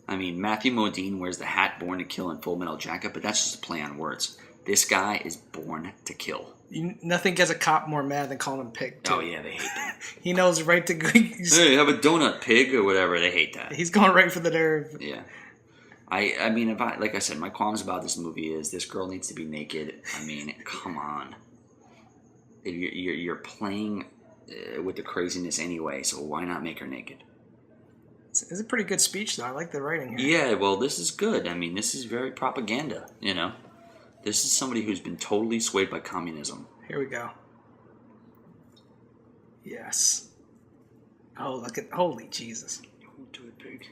Matthew Modine wears the hat Born to Kill in Full Metal Jacket, but that's just a play on words. This guy is born to kill. Nothing gets a cop more mad than calling him pig, too. Oh, yeah, they hate that. He knows right to go. Hey, have a donut, pig, or whatever. They hate that. He's going right for the nerve. Yeah. Like I said, my qualms about this movie is this girl needs to be naked. Come on. You're playing with the craziness anyway, so why not make her naked? It's a pretty good speech, though. I like the writing here. Yeah, well, this is good. This is very propaganda, This is somebody who's been totally swayed by communism. Here we go. Yes. Oh, look at... Holy Jesus. Don't do it, pig.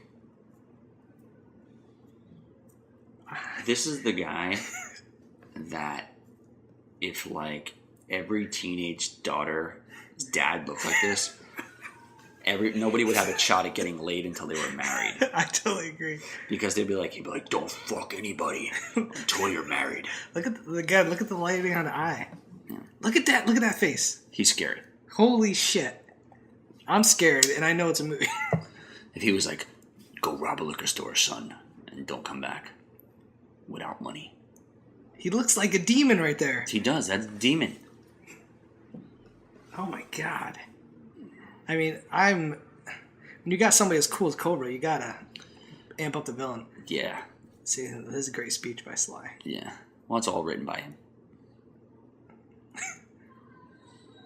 This is the guy that if, every teenage daughter's dad looked like this, Nobody would have a shot at getting laid until they were married. I totally agree. Because he'd be like, don't fuck anybody until you're married. Look at the lighting on the eye. Yeah. Look at that face. He's scary. Holy shit. I'm scared, and I know it's a movie. If he was like, go rob a liquor store, son, and don't come back without money. He looks like a demon right there. He does. That's a demon. Oh my god. I mean, when you got somebody as cool as Cobra, you gotta amp up the villain. Yeah. See, this is a great speech by Sly. Yeah. Well, it's all written by him.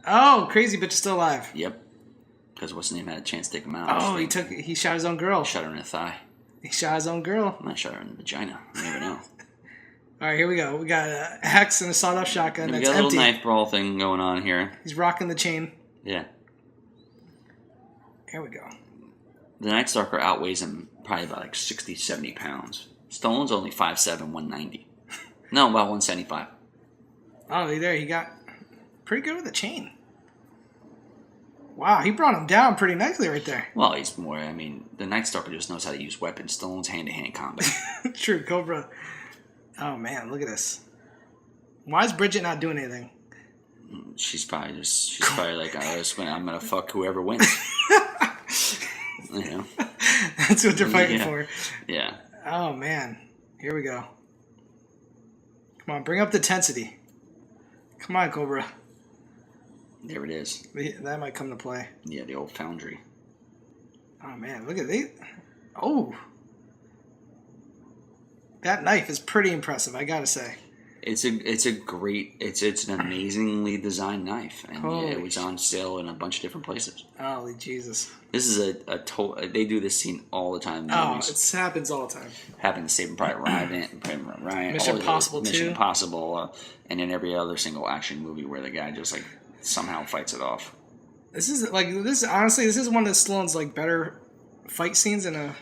Oh, crazy bitch is still alive. Yep. Because what's his name had a chance to take him out. Oh, he shot his own girl. Shot her in the thigh. He shot his own girl. I might shot her in the vagina. You never know. All right, here we go. We got an axe and a sawed-off shotgun. We that's got a little empty. knife brawl thing going on here. He's rocking the chain. Yeah. Here we go. The Night Stalker outweighs him probably about like 60, 70 pounds. Stallone's only 5'7", 190. No, about 175. Oh, there he got pretty good with the chain. Wow, he brought him down pretty nicely right there. Well, he's more, the Night Stalker just knows how to use weapons. Stallone's hand-to-hand combat. True, Cobra. Oh, man, look at this. Why is Brigitte not doing anything? She's probably like, I'm going to fuck whoever wins. You know? That's what they're fighting for. Yeah. Oh, man. Here we go. Come on, bring up the intensity. Come on, Cobra. There it is. That might come to play. Yeah, the old foundry. Oh, man. Look at these. Oh. That knife is pretty impressive, I gotta say. It's an amazingly designed knife, and it was on sale in a bunch of different places. Holy Jesus! This is they do this scene all the time in movies. It happens all the time. Happened to Saving Private Ryan, Mission Impossible too. Mission Impossible, and in every other single action movie where the guy just like somehow fights it off. This is one of Stallone's like better fight scenes in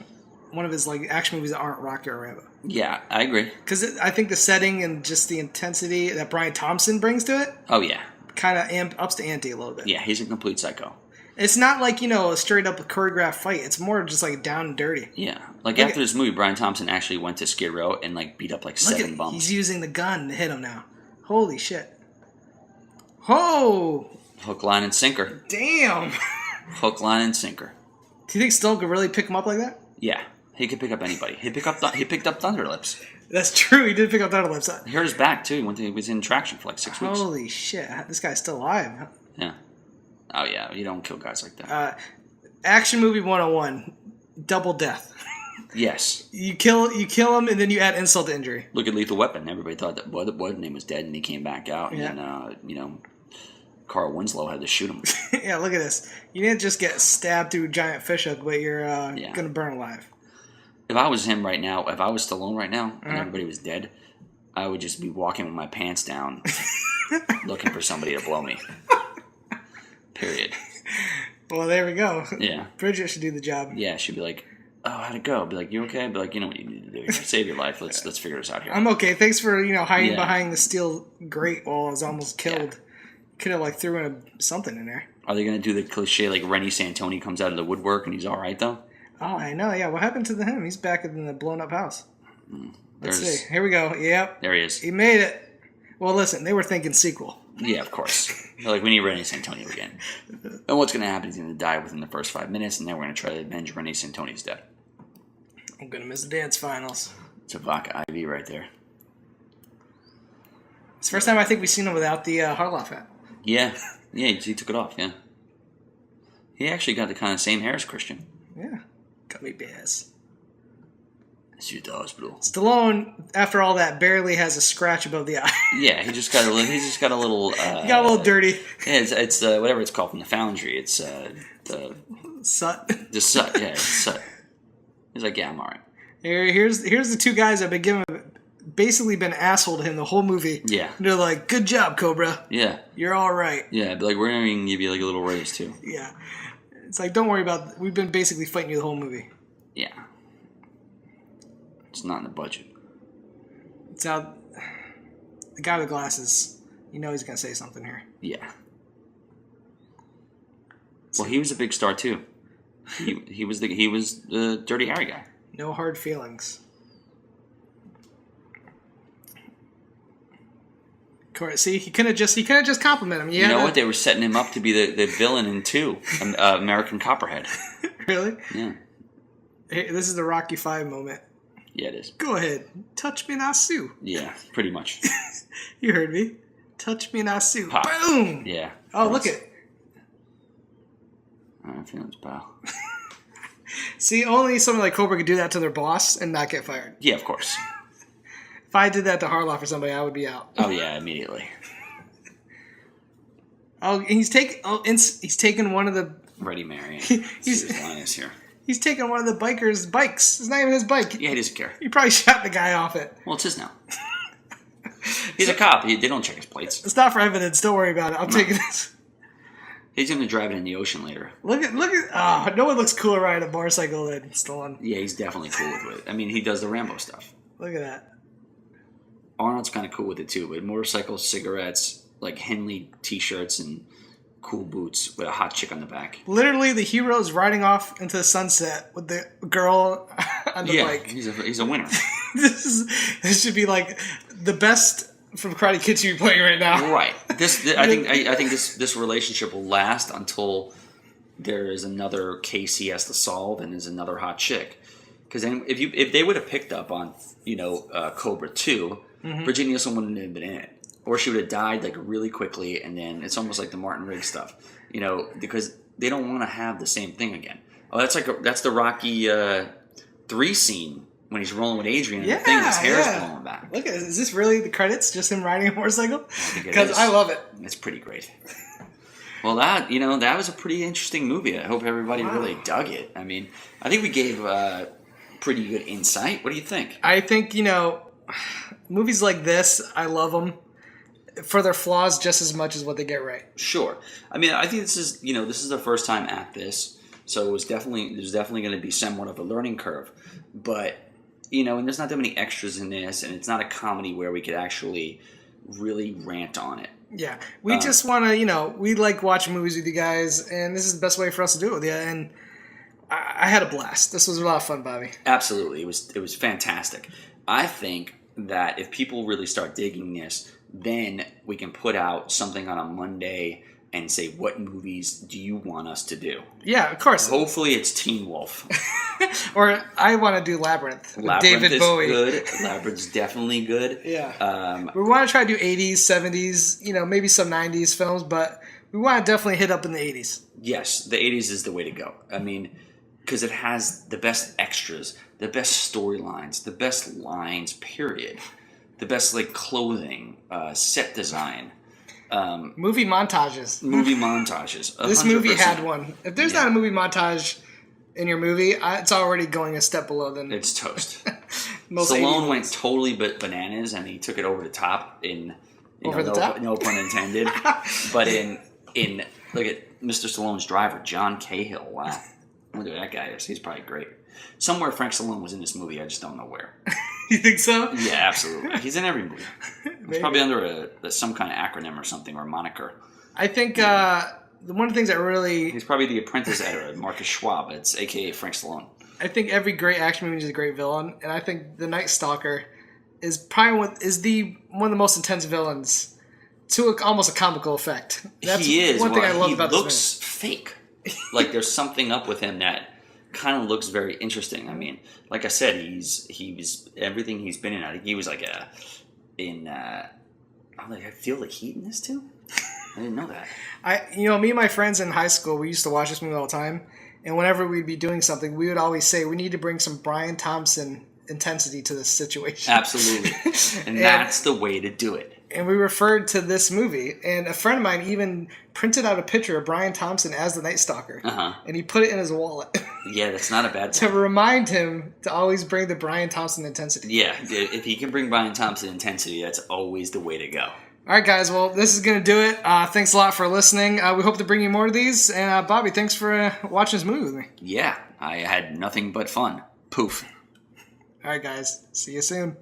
one of his like action movies that aren't Rocky or Rambo. Yeah, I agree. Because I think the setting and just the intensity that Bryan Thompson brings to it. Oh yeah. Kind of ups the ante a little bit. Yeah, he's a complete psycho. It's not like a straight up choreographed fight. It's more just like down and dirty. Yeah, after this movie, Bryan Thompson actually went to Skid Row and like beat up like 7 bums. He's using the gun to hit him now. Holy shit! Oh! Hook, line, and sinker. Damn! Hook, line, and sinker. Do you think Stallone could really pick him up like that? Yeah. He could pick up anybody. He picked up Thunderlips. That's true. He did pick up Thunderlips. He hurt his back too. He was in traction for like 6 weeks. Holy shit! This guy's still alive. Yeah. Oh yeah. You don't kill guys like that. Action movie 101. Double death. Yes. You kill him and then you add insult to injury. Look at Lethal Weapon. Everybody thought that Bud name was dead and he came back out. Yeah. And then Carl Winslow had to shoot him. Yeah. Look at this. You didn't just get stabbed through a giant fishhook, but you're gonna burn alive. If I was him right now, if I was Stallone right now, and everybody was dead, I would just be walking with my pants down, looking for somebody to blow me. Period. Well, there we go. Yeah. Brigitte should do the job. Yeah, she'd be like, "Oh, how'd it go?" I'd be like, "You okay?" I'd be like, "You know what you need to do? Save your life. Let's figure this out here." I'm okay. Thanks for hiding behind the steel grate while I was almost killed. Yeah. Could have threw in something in there. Are they gonna do the cliche like Rennie Santoni comes out of the woodwork and he's all right though? Oh, I know. Yeah, what happened to him? He's back in the blown up house. Let's see. Here we go. Yep. There he is. He made it. Well, listen, they were thinking sequel. Yeah, of course. They're like, we need Rennie Santoni again. And what's going to happen is he's going to die within the first 5 minutes, and then we're going to try to avenge Rennie Santoni's death. I'm going to miss the dance finals. It's a vodka IV right there. It's the first time I think we've seen him without the Harloff hat. Yeah. Yeah, he took it off, yeah. He actually got the kind of same hair as Christian. Yeah. Gummy bears. See you at the hospital. Stallone, after all that, barely has a scratch above the eye. Yeah, he just got a little. He got a little dirty. Yeah, it's whatever it's called from the foundry. It's the Sut. The Sut. Yeah, it's Sut. He's like, yeah, I'm all right. Here's the two guys that have basically been asshole to him the whole movie. Yeah. And they're like, good job, Cobra. Yeah. You're all right. Yeah, but we're going to give you a little raise too. Yeah. It's like, don't worry about. We've been basically fighting you the whole movie. Yeah. It's not in the budget. It's out. The guy with the glasses. He's going to say something here. Yeah. Well, he was a big star too. He was the Dirty Harry guy. No hard feelings. See, he couldn't just compliment him. You know what? They were setting him up to be the villain in 2, American Copperhead. Really? Yeah. Hey, this is the Rocky 5 moment. Yeah, it is. Go ahead. Touch me and I'll sue. Yeah, pretty much. You heard me. Touch me and I'll sue. Pop. Boom! Yeah. Oh, look it. Feelings, pal. See, only someone like Cobra could do that to their boss and not get fired. Yeah, of course. If I did that to Harloff or somebody, I would be out. Oh yeah, immediately. Oh, and he's taking one of the. Ready, Marion. He's line is here. He's taking one of the bikers' bikes. It's not even his bike. Yeah, he doesn't care. He probably shot the guy off it. Well, it's his now. He's a cop. They don't check his plates. It's not for evidence. Don't worry about it. I'm taking this. He's going to drive it in the ocean later. Look at. Oh, no one looks cooler riding a motorcycle than Stallone. Yeah, he's definitely cool with it. I mean, he does the Rambo stuff. Look at that. Arnold's kind of cool with it too, but motorcycles, cigarettes, like Henley t-shirts, and cool boots with a hot chick on the back. Literally, the hero is riding off into the sunset with the girl on the bike. He's a winner. This should be like the best from Karate Kid to be playing right now. Right. I think this relationship will last until there is another case he has to solve and there's another hot chick. Because if they would have picked up on Cobra 2, Brigitte Nielsen wouldn't have been in it. Or she would have died like really quickly, and then it's almost like the Martin Riggs stuff, because they don't want to have the same thing again. Oh, that's the Rocky 3 scene when he's rolling with Adrian and the thing, his hair's blowing back. Look, is this really the credits? Just him riding a motorcycle? Because I love it. It's pretty great. Well, that was a pretty interesting movie. I hope everybody really dug it. I mean, I think we gave pretty good insight. What do you think? I think movies like this, I love them for their flaws just as much as what they get right. Sure. I mean, I think this is the first time at this, so there's definitely going to be somewhat of a learning curve. But and there's not that many extras in this, and it's not a comedy where we could actually really rant on it. Yeah, we just want to, we like watching movies with you guys, and this is the best way for us to do it with you. And I had a blast. This was a lot of fun, Bobby. Absolutely, it was fantastic. I think that if people really start digging this, then we can put out something on a Monday and say, what movies do you want us to do? Yeah, of course. Hopefully it's Teen Wolf. Or I want to do Labyrinth. David Bowie. Good. Labyrinth's definitely good. Yeah. We want to try to do 80s, 70s, maybe some 90s films, but we want to definitely hit up in the 80s. Yes, the 80s is the way to go. I mean, because it has the best extras, the best storylines, the best lines, period. The best clothing, set design. Movie montages. 100%. This movie had one. If there's not a movie montage in your movie, it's already going a step below than... It's toast. Most Stallone went totally bananas, and he took it over the top top? No pun intended. But in look at Mr. Stallone's driver, John Cahill. Wow. Look at that guy. He's probably great. Somewhere Frank Stallone was in this movie. I just don't know where. You think so? Yeah, absolutely. He's in every movie. It's probably under some kind of acronym or something, or a moniker. I think one of the things that really... He's probably the apprentice editor, Marcus Schwab. It's a.k.a. Frank Stallone. I think every great action movie is a great villain, and I think the Night Stalker is probably one of the most intense villains to almost a comical effect. That's he is. one thing I love about this movie. He looks fake. Like there's something up with him that kind of looks very interesting. I mean, like I said, he was everything he's been in. I think he was I Feel the Heat in this too. I didn't know that. Me and my friends in high school, we used to watch this movie all the time, and whenever we'd be doing something, we would always say we need to bring some Bryan Thompson intensity to this situation. Absolutely, and that's the way to do it. And we referred to this movie, and a friend of mine even printed out a picture of Bryan Thompson as the Night Stalker, and he put it in his wallet. Yeah, that's not a bad to remind him to always bring the Bryan Thompson intensity. Yeah, if he can bring Bryan Thompson intensity, that's always the way to go. All right, guys. Well, this is going to do it. Thanks a lot for listening. We hope to bring you more of these. And Bobby, thanks for watching this movie with me. Yeah, I had nothing but fun. Poof. All right, guys. See you soon.